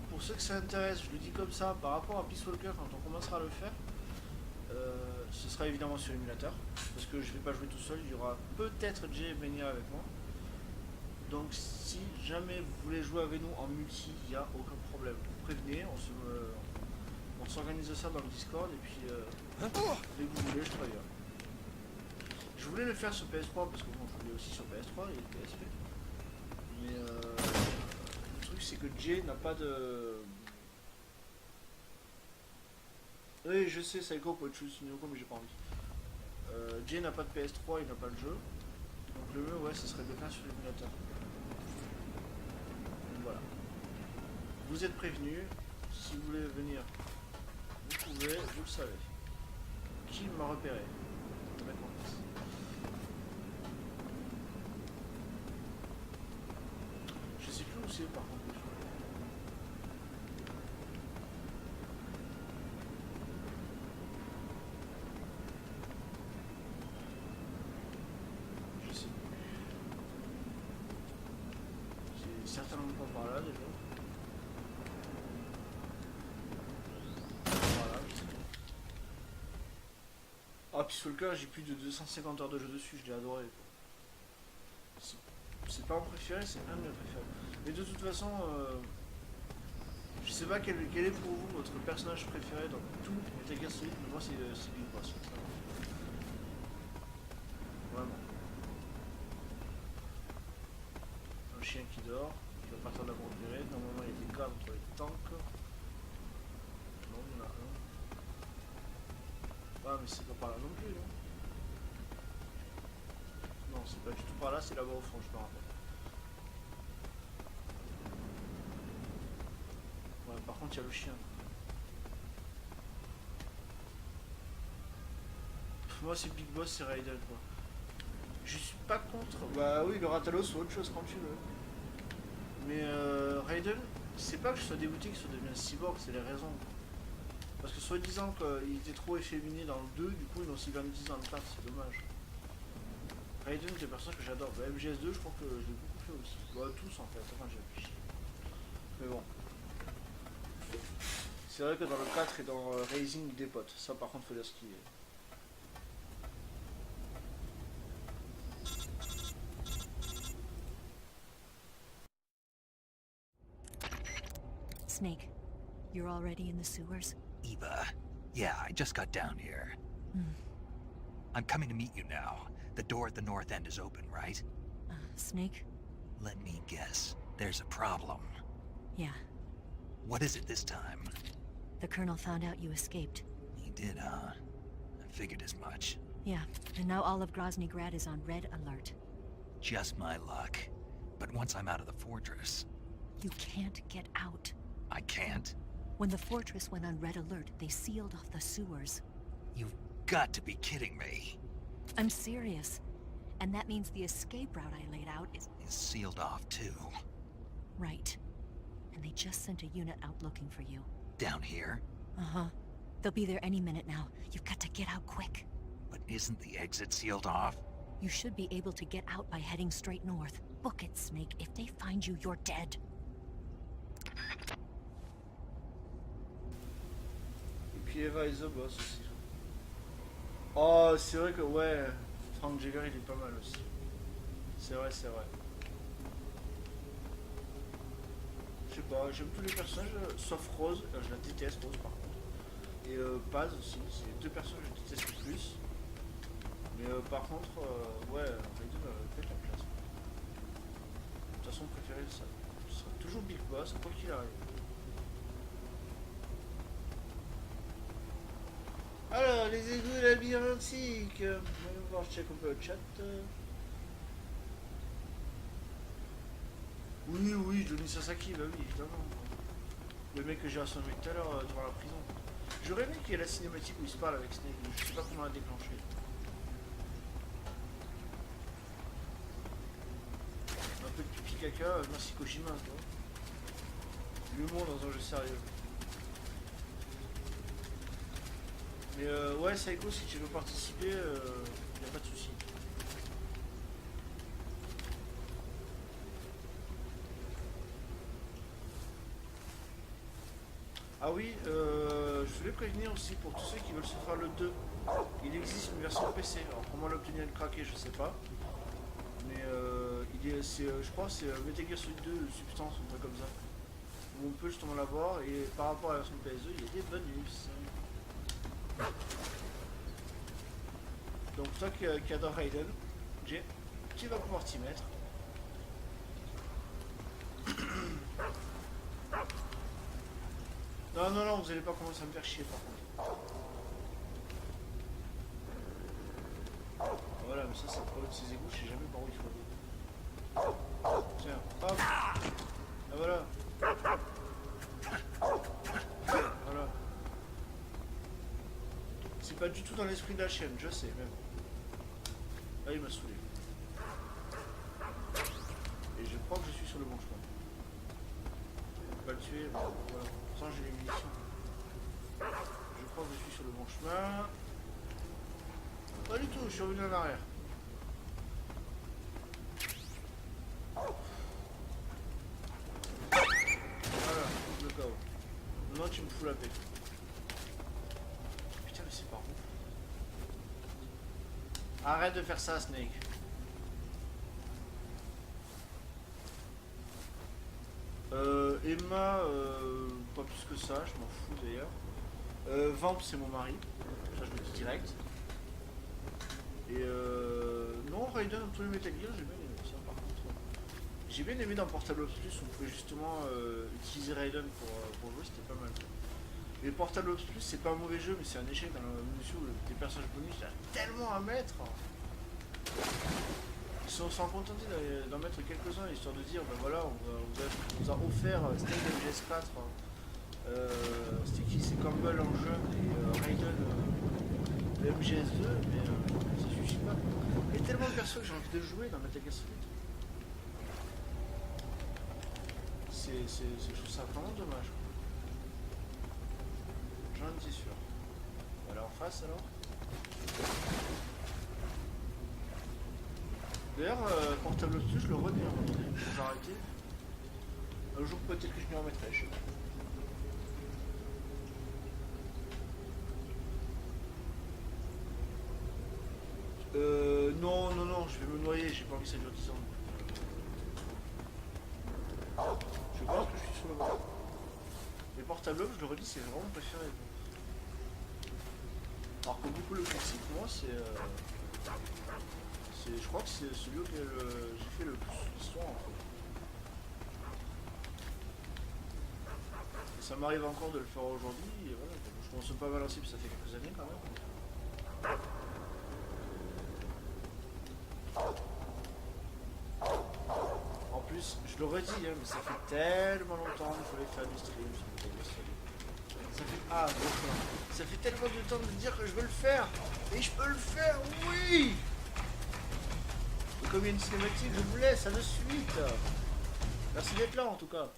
pour ceux que ça intéresse, je le dis comme ça, par rapport à Peace Walker, quand on commencera à le faire, ce sera évidemment sur émulateur, parce que je vais pas jouer tout seul, il y aura peut-être Jay et Benia avec moi. Donc si jamais vous voulez jouer avec nous en multi, il n'y a aucun problème. Vous prévenez, on s'organise ça dans le Discord et puis dès que vous voulez, je travaille. Je voulais le faire sur PS3 parce que bon, je voulais aussi sur PS3 et PSP. Mais le truc c'est que Jay n'a pas de... Oui, je sais, Saiko peut être choisi mais j'ai pas envie. Jay n'a pas de PS3, il n'a pas le jeu. Donc le mieux, ouais, ce serait de le faire sur l'émulateur. Voilà. Vous êtes prévenus. Si vous voulez venir, vous pouvez, vous le savez. Qui m'a repéré? c'est par contre. Je sais plus. C'est certainement pas par là déjà. Voilà, je sais pas. Ah, puis sur le cas, j'ai plus de 250 heures de jeu dessus, je l'ai adoré. C'est pas mon préféré, c'est un de mes préférés. Mais de toute façon, je sais pas quel est pour vous votre personnage préféré dans tout Metal Gear Solid, mais moi c'est Big Boss. Vraiment. Un chien qui dort, qui va partir de la bordure. Normalement il y a des cadres entre les tanks. Non, il y en a un. Ah, mais c'est pas par là non plus, non? Non, c'est pas du tout par là, c'est là-bas au fond, je me rappelle. Ouais, par contre, il y a le chien. Moi, c'est Big Boss, c'est Raiden, quoi. Je suis pas contre. Bah oui, le Ratalos, c'est autre chose quand tu veux. Mais Raiden, c'est pas que je sois dégoûté qu'il soit devenu un cyborg, c'est les raisons. Parce que soi-disant qu'il était trop efféminé dans le 2, du coup, ils l'ont aussi grandi dans le 4, c'est dommage. Raiden, c'est un personnage que j'adore. Bah, MGS2, je crois que je l'ai beaucoup fait aussi. Bah, tous en fait, enfin, j'ai réfléchi. Mais bon. C'est vrai que dans le 4 et dans Rising, il dépote. Ça, par contre, faut dire ce qu'il est. Snake, you're already in the sewers? Eva. Yeah, I just got down here. I'm coming to meet you now. The door at the north end is open, right? Snake? Let me guess. There's a problem. Yeah. What is it this time? The Colonel found out you escaped. He did, huh? I figured as much. Yeah, and now all of Grozny Grad is on red alert. Just my luck. But once I'm out of the fortress... You can't get out. I can't? When the fortress went on red alert, they sealed off the sewers. You've got to be kidding me. I'm serious. And that means the escape route I laid out is sealed off, too. Right. And they just sent a unit out looking for you. Down here? Uh-huh. They'll be there any minute now. You've got to get out quick. But isn't the exit sealed off? You should be able to get out by heading straight north. Book it, Snake. If they find you, you're dead. Et puis Eva is the boss aussi. Oh, c'est vrai que ouais, Frank Jagger il est pas mal aussi. C'est vrai, c'est vrai. Je sais pas, j'aime tous les personnages, sauf Rose, je la déteste Rose par contre. Et Paz aussi, c'est les deux personnages que je déteste le plus. Mais par contre, ouais, Raiden peut-être la classe. De toute façon, préféré, ça sera toujours Big Boss, quoi qu'il arrive. Alors, les égouts labyrinthiques. Voyons voir, je check un peu le chat. Oui, oui, Johnny Sasaki, bah oui, évidemment. Le mec que j'ai assommé tout à l'heure devant la prison. J'aurais aimé qu'il y ait la cinématique où il se parle avec Snake, mais je sais pas comment la déclencher. Un peu de pipi caca, merci Kojima, toi. L'humour dans un jeu sérieux. Mais ouais, Saiko, si tu veux participer, y a pas de souci. Ah oui, je voulais prévenir aussi pour tous ceux qui veulent se faire le 2. Il existe une version PC. Alors comment l'obtenir et le craquer, je sais pas. Mais je crois que c'est Metal Gear Solid 2 Substance ou un truc comme ça. Où on peut justement l'avoir et par rapport à la version PS2, il y a des bonus. Donc toi qui adore Raiden, Jay, tu vas pouvoir t'y mettre. Non, non, non, vous allez pas commencer à me faire chier par contre. Voilà, mais ça c'est le problème de ces égouts, je sais jamais par où il faut aller. Tiens, hop. Ah voilà. Voilà. C'est pas du tout dans l'esprit de la chaîne, je sais même. Là il m'a saoulé. Et je crois que je suis sur le bon chemin. tuer. Bon, voilà. Sans j'ai les munitions. Je crois que je suis sur le bon chemin. Pas du tout, je suis revenu en arrière. Voilà, le chaos. Maintenant tu me fous la paix. Putain mais c'est pas bon. Arrête de faire ça Snake. Emma, pas plus que ça, je m'en fous d'ailleurs. Vamp c'est mon mari, ça je le dis direct. Et non, Raiden dans tous les Metal Gear, j'ai bien aimé ça par contre. J'ai bien aimé dans Portable Ops Plus, on pouvait justement utiliser Raiden pour jouer, c'était pas mal. Mais Portable Ops Plus, c'est pas un mauvais jeu, mais c'est un échec dans la mesure où tes personnages bonus, il y a tellement à mettre. Ils se sont contentés d'en mettre quelques-uns, histoire de dire, ben voilà, on vous a offert Snake MGS4. C'était qui? C'est Campbell en jeune et Raiden MGS2, mais ça suffit pas. Il y a tellement de persos que j'ai envie de jouer dans Metal Gear Solid. Je trouve ça vraiment dommage. J'en étais sûr. Voilà en face alors. D'ailleurs, Portable Ops, je le redis à un moment donné, faut que j'arrête. Un jour peut-être que je m'y remettrai, je sais pas. Non, je vais me noyer, j'ai pas envie que ça dure 10 ans. Je pense que je suis sur le bord. Les Portable Ops, je le redis, c'est vraiment préféré. Alors que beaucoup le classique, moi, je crois que c'est celui auquel j'ai fait le plus d'histoire en fait. Et ça m'arrive encore de le faire aujourd'hui, et voilà. Je commence pas mal aussi, puis ça fait quelques années quand même. En plus, je le redis, hein, mais ça fait tellement longtemps qu'il fallait faire du stream. Ça fait... Ah, d'accord. Ça fait tellement de temps de dire que je veux le faire. Et je peux le faire, oui. Et comme il y a une cinématique, je vous laisse, à de suite. Merci d'être là en tout cas.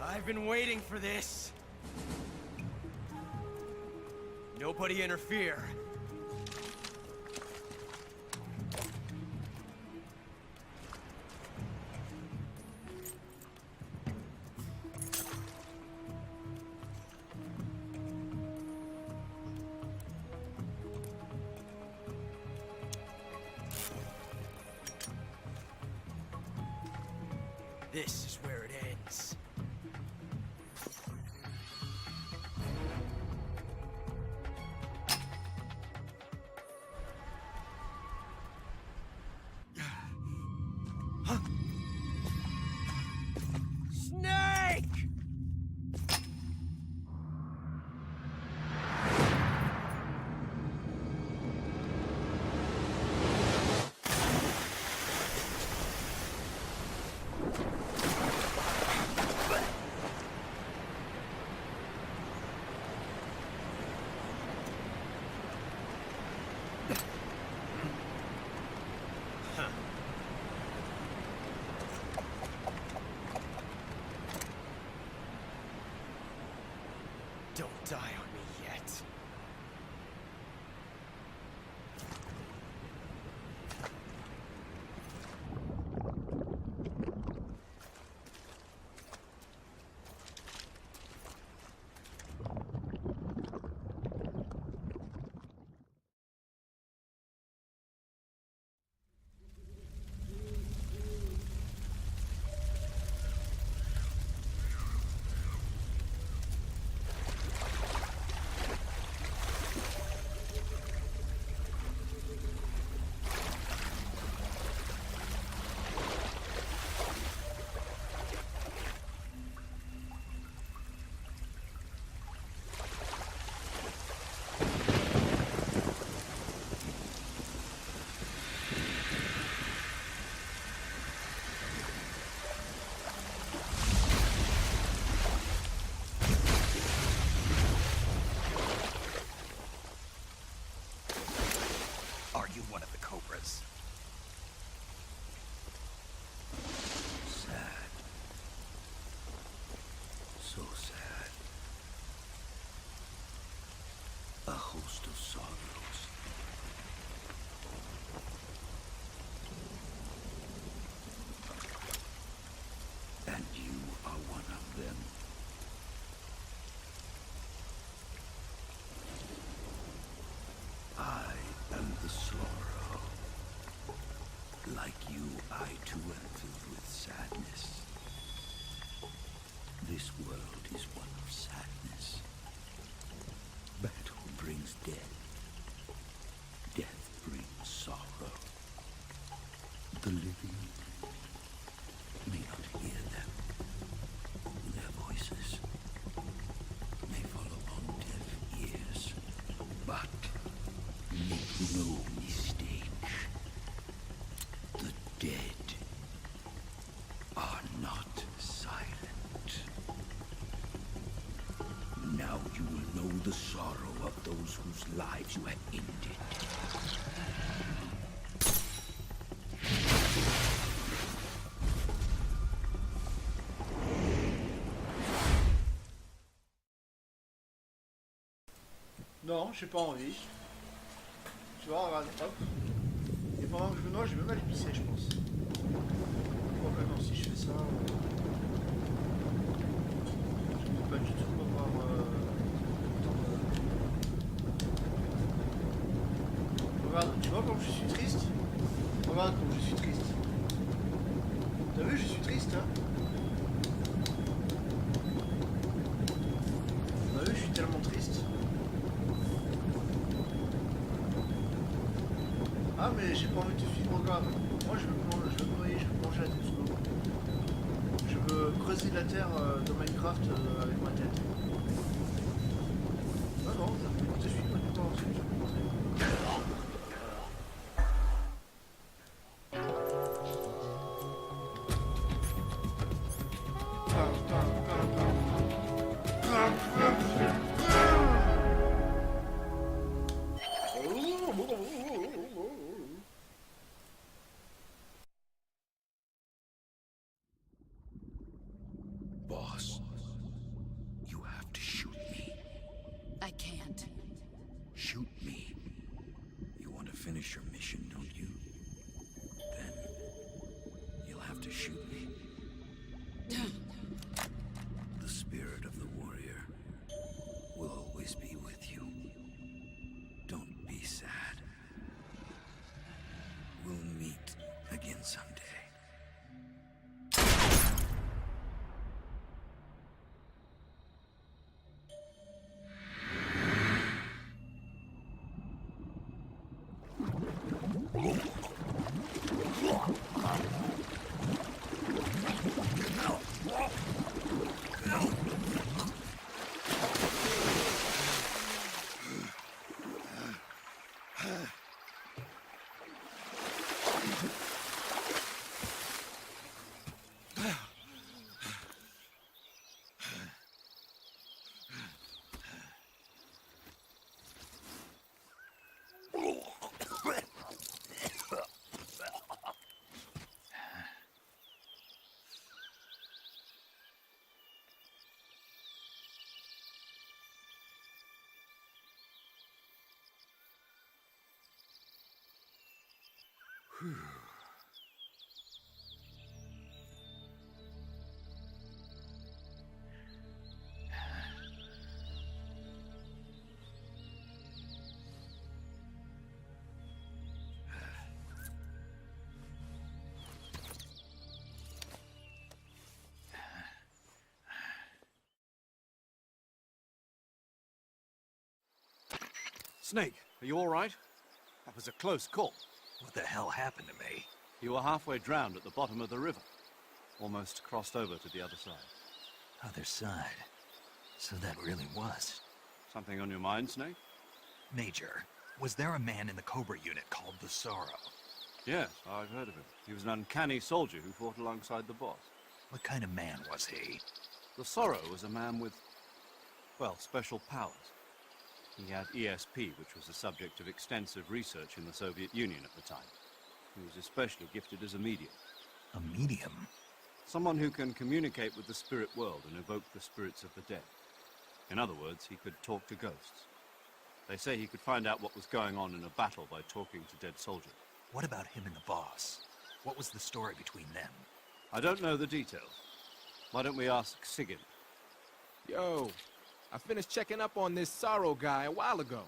I've been waiting for this. Nobody interfere. This is where it ends. Snake! Don't die on me yet. So sad. A host of sorrows. And you are one of them. I am the sorrow. Like you, I too am filled with sadness. This world is one of sadness. Battle brings death. Death brings sorrow. The living may not hear them. Their voices may fall upon deaf ears. But make no mistake. The dead are not silent. Now you will know the sorrow of those whose lives you have ended. Non, j'ai pas envie. Tu vois, regarde, hop. Et pendant que je me noie, j'ai même à l'épicer, je pense. Bon, quand non, si je fais ça, je ne peux pas du tout avoir autant de... Regarde, tu vois comme je suis triste? Regarde comme je suis triste. T'as vu, je suis triste, hein? T'as vu, je suis tellement triste. Ah mais j'ai pas envie de te suivre, regarde. Moi je veux me noyer, je veux plonger la tête sous l'eau. Je veux creuser la terre dans Minecraft avec ma tête. Non, non, j'ai envie de te suivre, je peux pas ensuite. Boss, you have to shoot me. I can't. Shoot me. You want to finish your mission, don't you? Then you'll have to shoot me. The spirit of the warrior will always be with you. Don't be sad. We'll meet again someday. Snake, are you all right? That was a close call. What the hell happened to me? You were halfway drowned at the bottom of the river. Almost crossed over to the other side. Other side. So that really was. Something on your mind, Snake? Major, was there a man in the Cobra unit called the Sorrow? Yes, I've heard of him. He was an uncanny soldier who fought alongside the boss. What kind of man was he? The Sorrow was a man with, well, special powers. He had ESP, which was the subject of extensive research in the Soviet Union at the time. He was especially gifted as a medium. A medium? Someone who can communicate with the spirit world and evoke the spirits of the dead. In other words, he could talk to ghosts. They say he could find out what was going on in a battle by talking to dead soldiers. What about him and the boss? What was the story between them? I don't know the details. Why don't we ask Sigyn? Yo, I finished checking up on this Sorrow guy a while ago.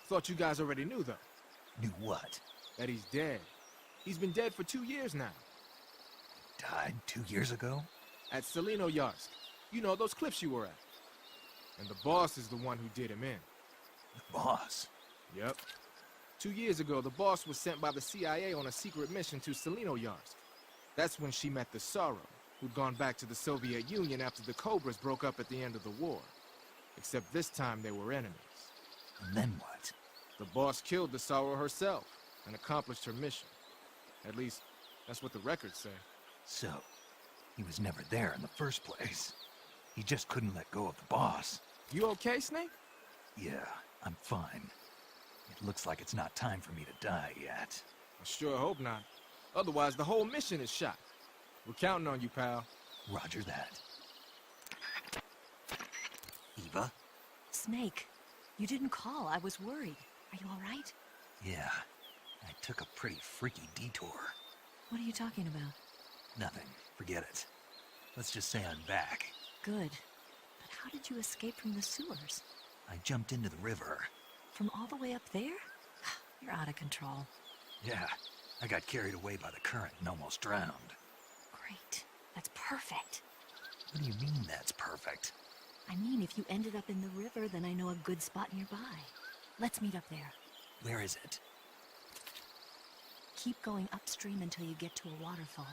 Thought you guys already knew, though. Knew what? That he's dead. He's been dead for 2 years now. Died 2 years ago? At Selino Yarsk. You know, those cliffs you were at. And the boss is the one who did him in. The boss? Yep. 2 years ago, the boss was sent by the CIA on a secret mission to Selino Yarsk. That's when she met the Sorrow, who'd gone back to the Soviet Union after the Cobras broke up at the end of the war. Except this time they were enemies. And then what? The boss killed the Sorrow herself and accomplished her mission. At least, that's what the records say. So, he was never there in the first place. He just couldn't let go of the boss. You okay, Snake? Yeah, I'm fine. It looks like it's not time for me to die yet. I sure hope not. Otherwise, the whole mission is shot. We're counting on you, pal. Roger that. Eva? Snake, you didn't call. I was worried. Are you all right? Yeah, I took a pretty freaky detour. What are you talking about? Nothing. Forget it. Let's just say I'm back. Good. But how did you escape from the sewers? I jumped into the river. From all the way up there? You're out of control. Yeah, I got carried away by the current and almost drowned. Great. That's perfect. What do you mean that's perfect? I mean, if you ended up in the river, then I know a good spot nearby. Let's meet up there. Where is it? Keep going upstream until you get to a waterfall.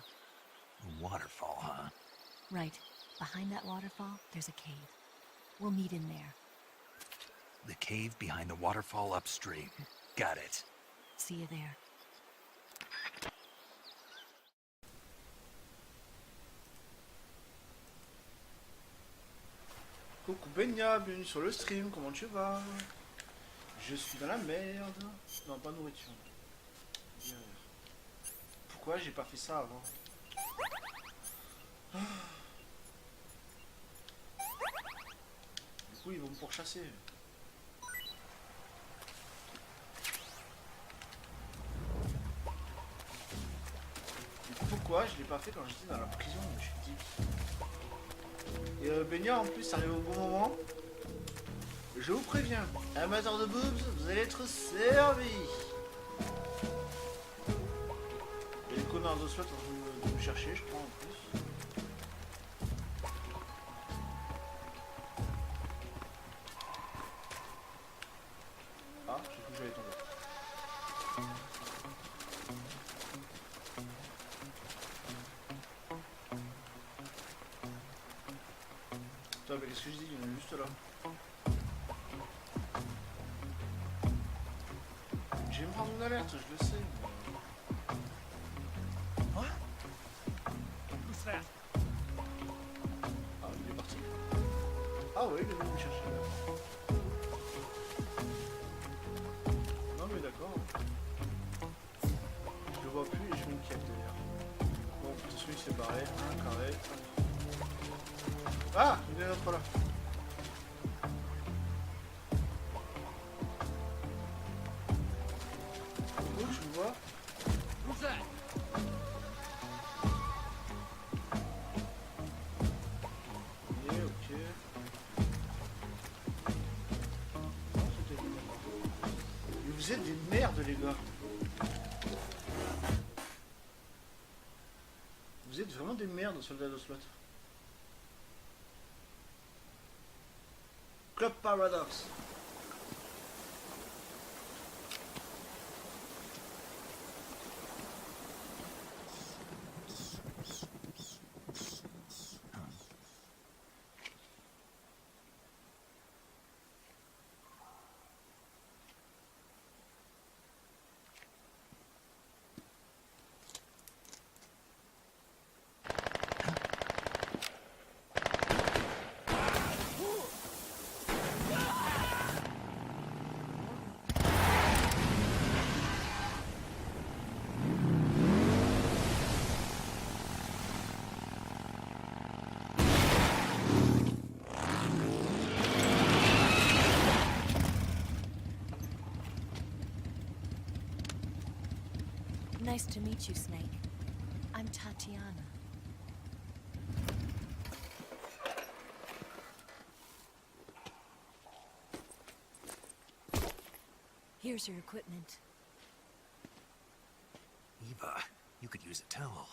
A waterfall, huh? Right. Behind that waterfall, there's a cave. We'll meet in there. The cave behind the waterfall upstream. Got it. See you there. Coucou Benya, bienvenue sur le stream, comment tu vas? Je suis dans la merde. Non, pas nourriture. Pourquoi j'ai pas fait ça avant? Du coup, ils vont me pourchasser. Pourquoi je l'ai pas fait quand j'étais dans la prison? Je suis dit. Et Benya en plus ça arrive au bon moment. Je vous préviens, amateurs de boobs, vous allez être servis. Et les connards de SWAT vont me chercher, je crois en plus. Ah, j'ai cru que j'allais tomber. Putain, mais qu'est-ce que je dis? Il y en a juste là. Je vais me prendre une alerte, je le sais. Mais... Ah, il est parti. Ah ouais, il est venu me chercher là. Non mais d'accord. Je le vois plus et je me inquiète d'ailleurs. Bon, attention, il s'est barré. Un carré. Ah, il est l'autre là. Où je le vois? Ok. Mais vous êtes des merdes les gars. Vous êtes vraiment des merdes, soldats de SWAT. Club Paradox. Nice to meet you, Snake. I'm Tatiana. Here's your equipment. Eva, you could use a towel.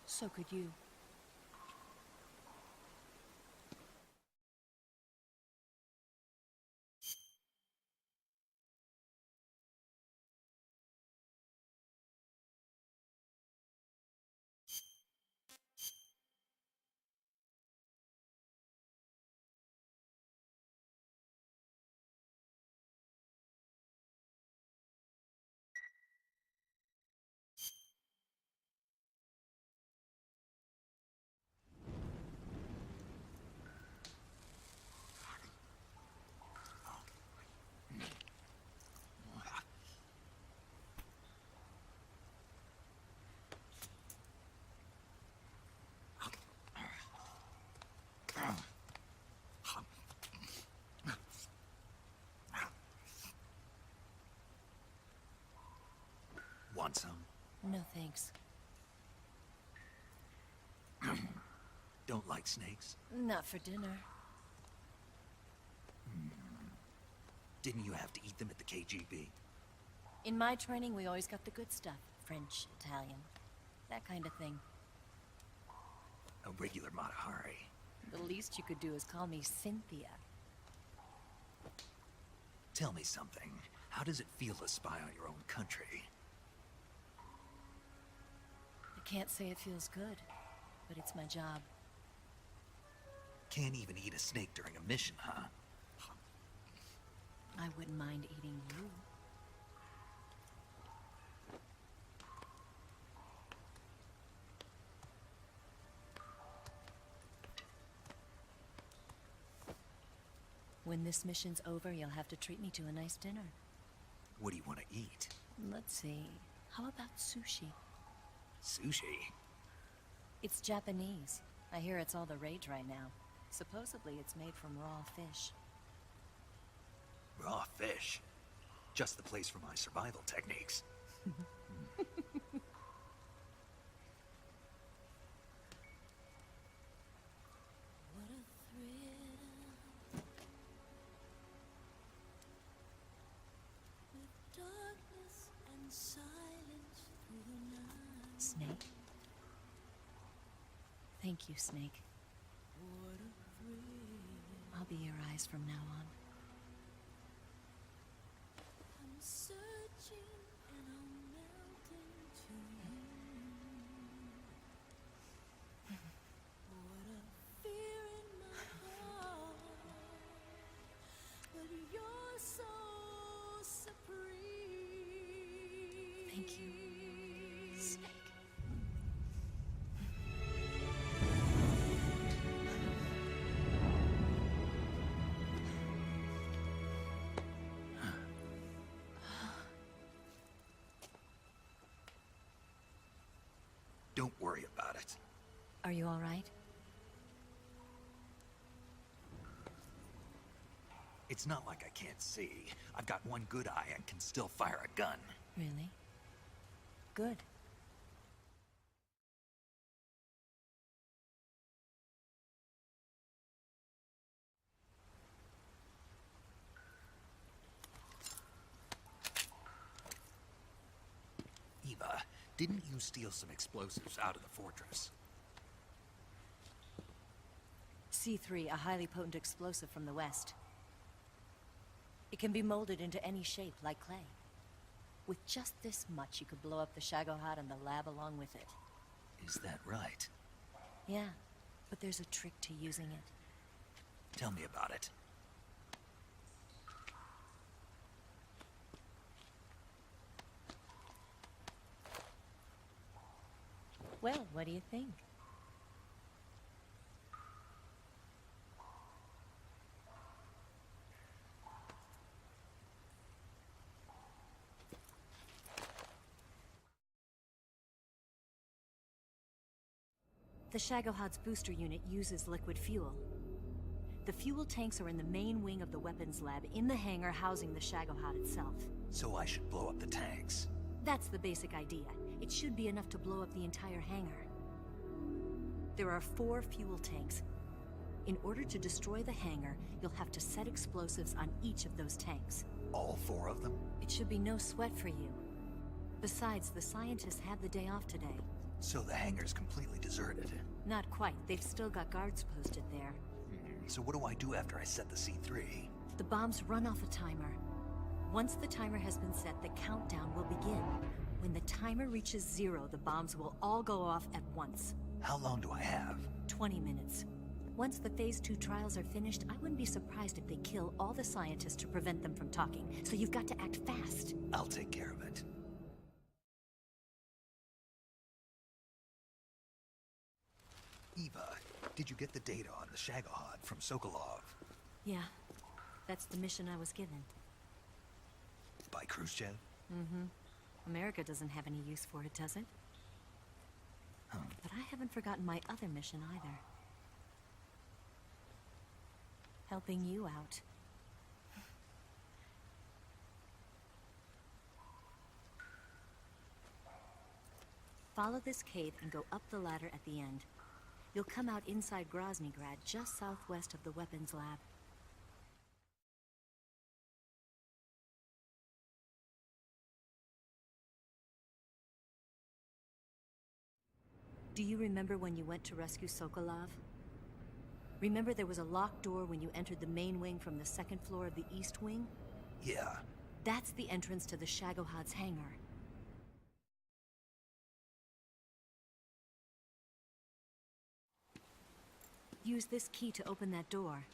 So could you. Want some? No thanks. Don't like snakes? Not for dinner. Didn't you have to eat them at the KGB? In my training, we always got the good stuff. French, Italian, that kind of thing. A regular Mata Hari. The least you could do is call me Cynthia. Tell me something. How does it feel to spy on your own country? I can't say it feels good, but it's my job. Can't even eat a snake during a mission, huh? I wouldn't mind eating you. When this mission's over, you'll have to treat me to a nice dinner. What do you want to eat? Let's see. How about sushi? Sushi? It's Japanese. I hear it's all the rage right now. Supposedly it's made from raw fish. Raw fish? Just the place for my survival techniques. Snake? Thank you, Snake. I'll be your eyes from now on. I'm searching and I'm melting to you. What a fear in my heart, but you're so supreme. Thank you, Snake. Don't worry about it. Are you all right? It's not like I can't see. I've got one good eye and can still fire a gun. Really? Good. Eva, didn't you steal some explosives out of the fortress? C3, a highly potent explosive from the west. It can be molded into any shape, like clay. With just this much, you could blow up the Shagohod and the lab along with it. Is that right? Yeah, but there's a trick to using it. Tell me about it. Well, what do you think? The Shagohod's booster unit uses liquid fuel. The fuel tanks are in the main wing of the weapons lab in the hangar housing the Shagohod itself. So I should blow up the tanks. That's the basic idea. It should be enough to blow up the entire hangar. There are 4 fuel tanks. In order to destroy the hangar, you'll have to set explosives on each of those tanks. All 4 of them? It should be no sweat for you. Besides, the scientists had the day off today. So the hangar's completely deserted. Not quite. They've still got guards posted there. So what do I do after I set the C3? The bombs run off a timer. Once the timer has been set, the countdown will begin. When the timer reaches 0, the bombs will all go off at once. How long do I have? 20 minutes. Once the Phase 2 trials are finished, I wouldn't be surprised if they kill all the scientists to prevent them from talking. So you've got to act fast. I'll take care of it. Eva, did you get the data on the Shagohod from Sokolov? Yeah, that's the mission I was given. By Khrushchev? Mm-hmm. America doesn't have any use for it, does it? But I haven't forgotten my other mission either. Helping you out. Follow this cave and go up the ladder at the end. You'll come out inside Groznygrad, just southwest of the weapons lab. Do you remember when you went to rescue Sokolov? Remember there was a locked door when you entered the main wing from the 2nd floor of the East Wing? Yeah. That's the entrance to the Shagohod's hangar. Use this key to open that door.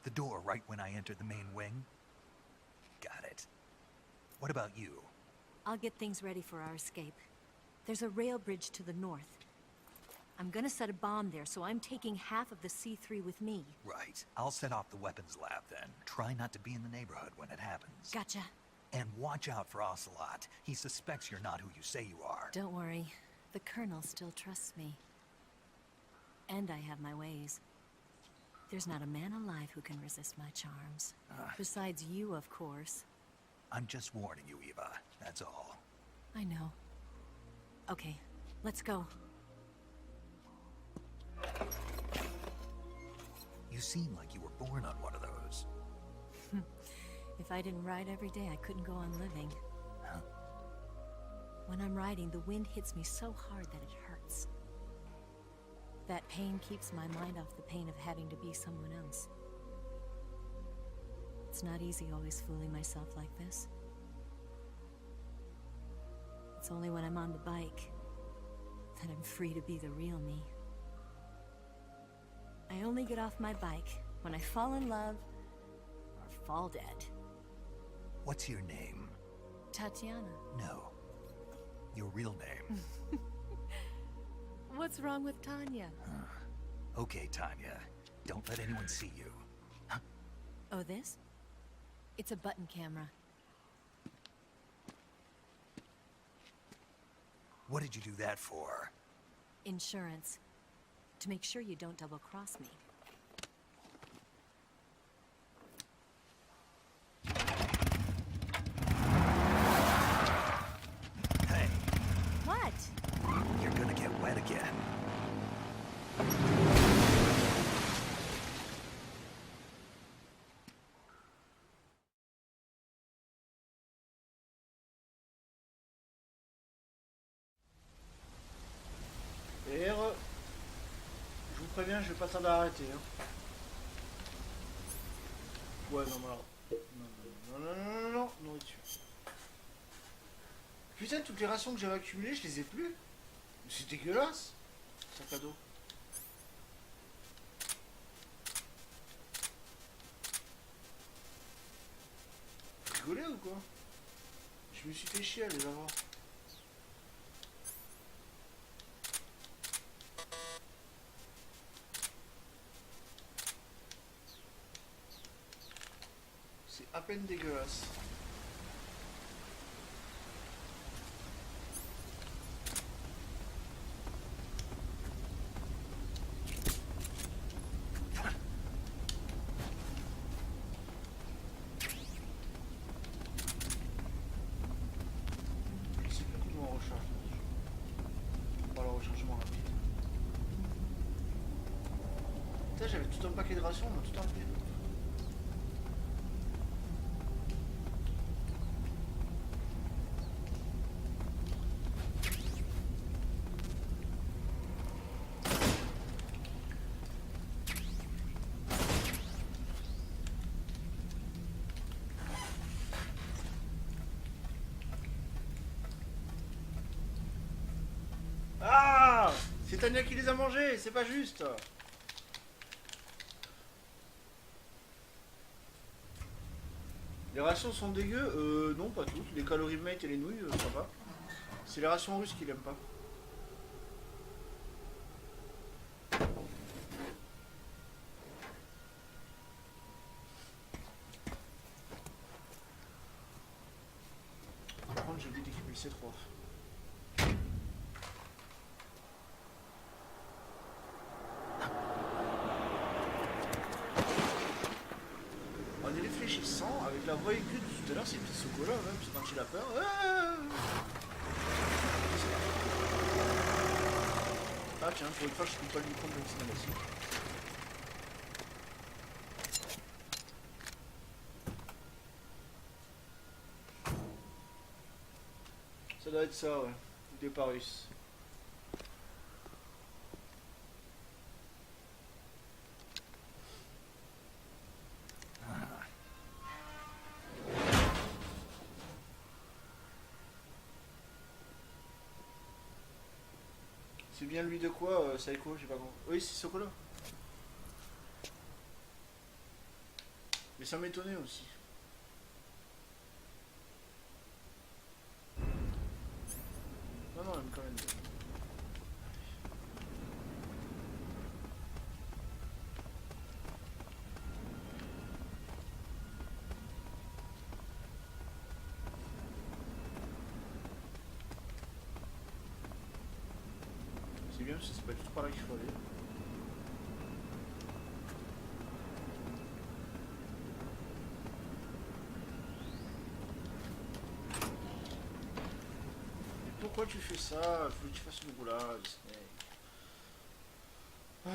The door right when I entered the main wing? Got it. What about you? I'll get things ready for our escape. There's a rail bridge to the north. I'm gonna set a bomb there, so I'm taking half of the C3 with me. Right. I'll set off the weapons lab then. Try not to be in the neighborhood when it happens. Gotcha. And watch out for Ocelot. He suspects you're not who you say you are. Don't worry. The Colonel still trusts me. And I have my ways. There's not a man alive who can resist my charms. Besides you, of course. I'm just warning you, Eva. That's all. I know. Okay, let's go. You seem like you were born on one of those. If I didn't ride every day, I couldn't go on living. Huh? When I'm riding, the wind hits me so hard that it hurts. That pain keeps my mind off the pain of having to be someone else. It's not easy always fooling myself like this. It's only when I'm on the bike that I'm free to be the real me. I only get off my bike when I fall in love or fall dead. What's your name? Tatiana. No. Your real name. What's wrong with Tanya? Okay, Tanya. Don't let anyone see you. Huh? Oh, this? It's a button camera. What did you do that for? Insurance. To make sure you don't double-cross me. Hey. What? You're gonna get wet again. Et je vous préviens, je vais pas tarder à arrêter. Hein. Ouais, non, mais alors. Non, nourriture. Putain, toutes les rations que j'avais accumulées, je les ai plus. C'est dégueulasse. Sac à dos. Vous rigolez ou quoi? Je me suis fait chier à les avoir. C'est à peine dégueulasse. Ça, j'avais tout un paquet de rations, on m'a tout enlevé. Ah! C'est Tania qui les a mangés, c'est pas juste. Les rations sont dégueu? Non, pas toutes. Les calories mate et les nouilles, ça va. C'est les rations russes qu'il aime pas. Par contre, j'ai oublié d'équiper le C3. En y réfléchissant, avec la voix aiguë de tout à l'heure, c'est petit chocolat, même, c'est quand il a peur. Ah tiens, pour une fois, je coupe pas le micro de l'installation. Ça doit être ça, ouais. Départ russe. C'est bien lui de quoi, Saiko, j'ai pas compris. Oui, c'est Sokola. Mais ça m'étonnait aussi. Non, non, elle me quand même. C'est bien, c'est pas du tout par là qu'il faut aller. Mais pourquoi tu fais ça? Faut que tu fasses le boulot, Snake. Ah.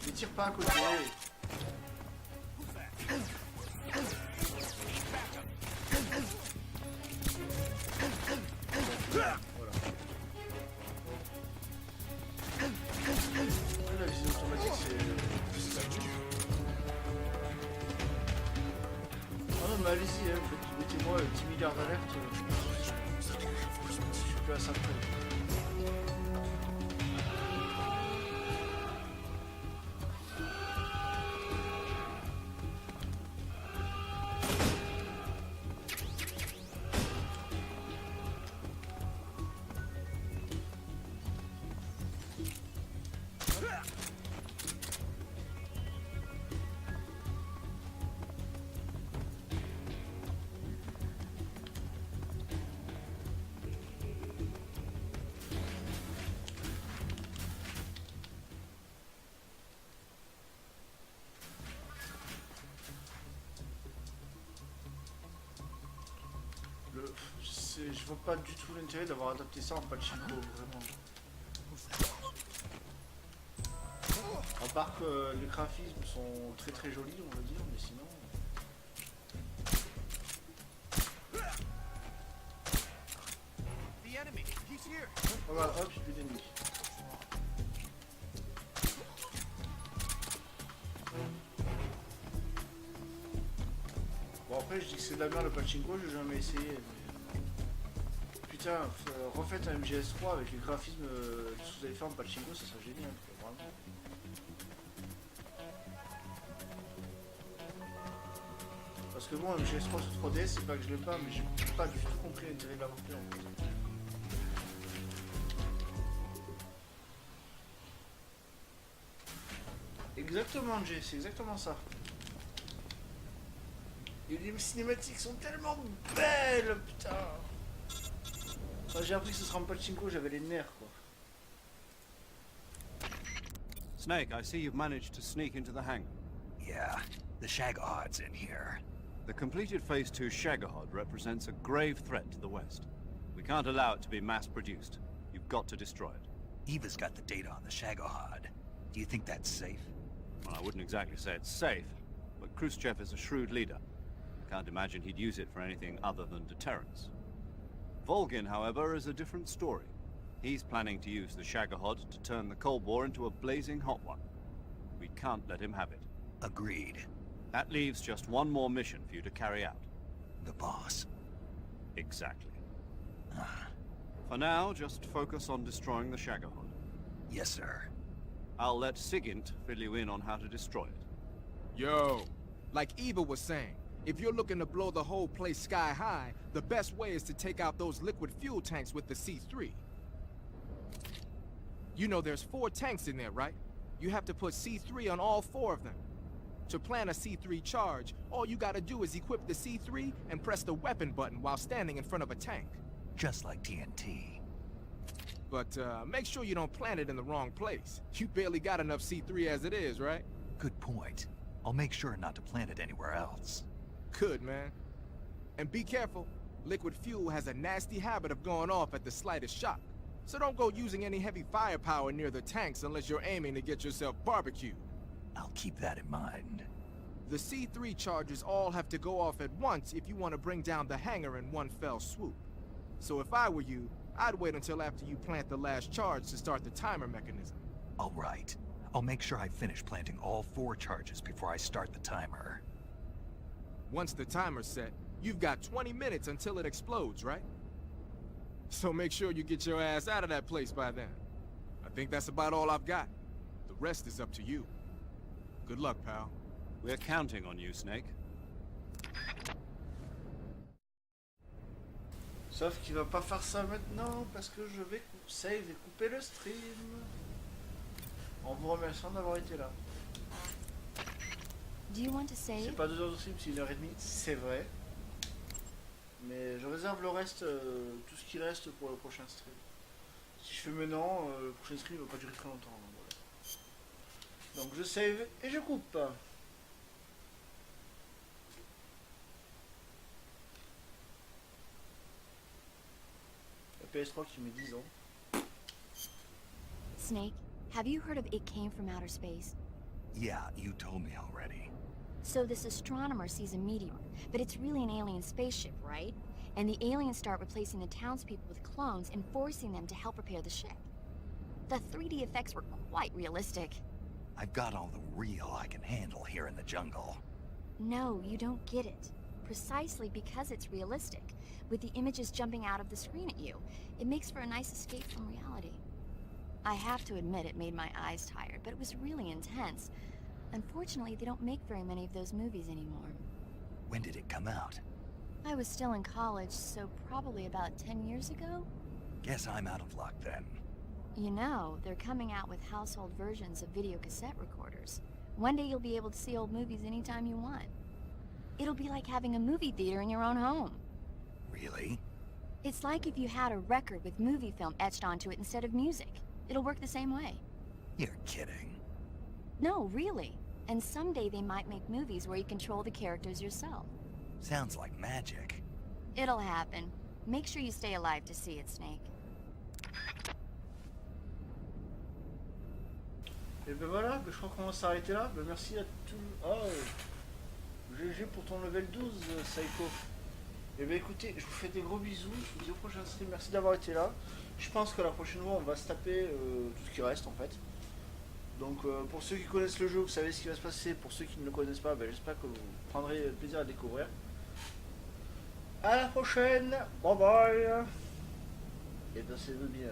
Ne tire pas à côté. Voilà. La visée automatique, c'est... Ah non, mais allez-y, hein, mettez-moi 10 milliards d'alertes. Je suis plus à ça près. Je vois pas du tout l'intérêt d'avoir adapté ça en pachinko, vraiment. À part que les graphismes sont très très jolis, on va dire, mais sinon... Voilà, hop, j'ai plus d'ennemis. Bon après je dis que c'est de la merde le pachinko, j'ai jamais essayé. Mais... Putain, refaites un MGS3 avec les graphismes que vous avez fait en pachinko, ça serait génial, vraiment. Parce que bon, MGS3 sur 3DS, c'est pas que je l'ai pas, mais j'ai pas du tout compris l'intérêt de l'avoir fait en fait. Exactement, Jay, c'est exactement ça. Et les cinématiques sont tellement belles, putain. Quand j'ai appris que ce sera en pachinko, j'avais les nerfs, quoi. Snake, I see you've managed to sneak into the hangar. Yeah, the Shagohod's in here. The completed Phase 2 Shagohod represents a grave threat to the West. We can't allow it to be mass-produced. You've got to destroy it. Eva's got the data on the Shagohod. Do you think that's safe? Well, I wouldn't exactly say it's safe, but Khrushchev is a shrewd leader. I can't imagine he'd use it for anything other than deterrence. Volgin, however, is a different story. He's planning to use the Shagohod to turn the Cold War into a blazing hot one. We can't let him have it. Agreed. That leaves just one more mission for you to carry out. The boss. Exactly. For now, just focus on destroying the Shagohod. Yes, sir. I'll let Sigint fill you in on how to destroy it. Yo, like Eva was saying, if you're looking to blow the whole place sky high, the best way is to take out those liquid fuel tanks with the C3. You know there's 4 tanks in there, right? You have to put C3 on all 4 of them. To plan a C3 charge, all you gotta do is equip the C3 and press the weapon button while standing in front of a tank. Just like TNT. But make sure you don't plant it in the wrong place. You barely got enough C3 as it is, right? Good point. I'll make sure not to plant it anywhere else. Good, man. And be careful. Liquid fuel has a nasty habit of going off at the slightest shock. So don't go using any heavy firepower near the tanks unless you're aiming to get yourself barbecued. I'll keep that in mind. The C3 charges all have to go off at once if you want to bring down the hangar in one fell swoop. So if I were you, I'd wait until after you plant the last charge to start the timer mechanism. All right. I'll make sure I finish planting all 4 charges before I start the timer. Once the timer's set, you've got 20 minutes until it explodes, right? So make sure you get your ass out of that place by then. I think that's about all I've got. The rest is up to you. Good luck, pal. We're counting on you, Snake. Sauf qu'il va pas faire ça maintenant parce que je vais save et couper le stream. En vous remerciant d'avoir été là. Do you want to say? C'est pas 2 heures de stream, c'est 1h30, c'est vrai. Mais je réserve le reste, tout ce qui reste pour le prochain stream. Si je fais maintenant, le prochain stream va pas durer très longtemps. Donc, voilà. Donc je save et je coupe. La PS3 qui met 10 ans. Snake, have you heard of It Came from Outer Space? Yeah, you told me already. So this astronomer sees a meteor, but it's really an alien spaceship, right? And the aliens start replacing the townspeople with clones and forcing them to help repair the ship. The 3D effects were quite realistic. I've got all the real I can handle here in the jungle. No, you don't get it. Precisely because it's realistic, with the images jumping out of the screen at you, it makes for a nice escape from reality. I have to admit it made my eyes tired, but it was really intense. Unfortunately, they don't make very many of those movies anymore. When did it come out? I was still in college, so probably about 10 years ago? Guess I'm out of luck then. You know, they're coming out with household versions of video cassette recorders. One day you'll be able to see old movies anytime you want. It'll be like having a movie theater in your own home. Really? It's like if you had a record with movie film etched onto it instead of music. It'll work the same way. You're kidding. No, really. And someday they might make movies where you control the characters yourself. Sounds like magic. It'll happen. Make sure you stay alive to see it, Snake. Et ben voilà, je crois qu'on va s'arrêter là. Ben merci à tous. Oh, GG pour ton level 12, Psycho. Et ben écoutez, je vous fais des gros bisous. Je vous dis au prochain stream. Merci d'avoir été là. Je pense que la prochaine fois, on va se taper tout ce qui reste en fait. Donc pour ceux qui connaissent le jeu, vous savez ce qui va se passer. Pour ceux qui ne le connaissent pas, ben, j'espère que vous prendrez plaisir à découvrir. À la prochaine. Bye bye. Et dansez-le bien.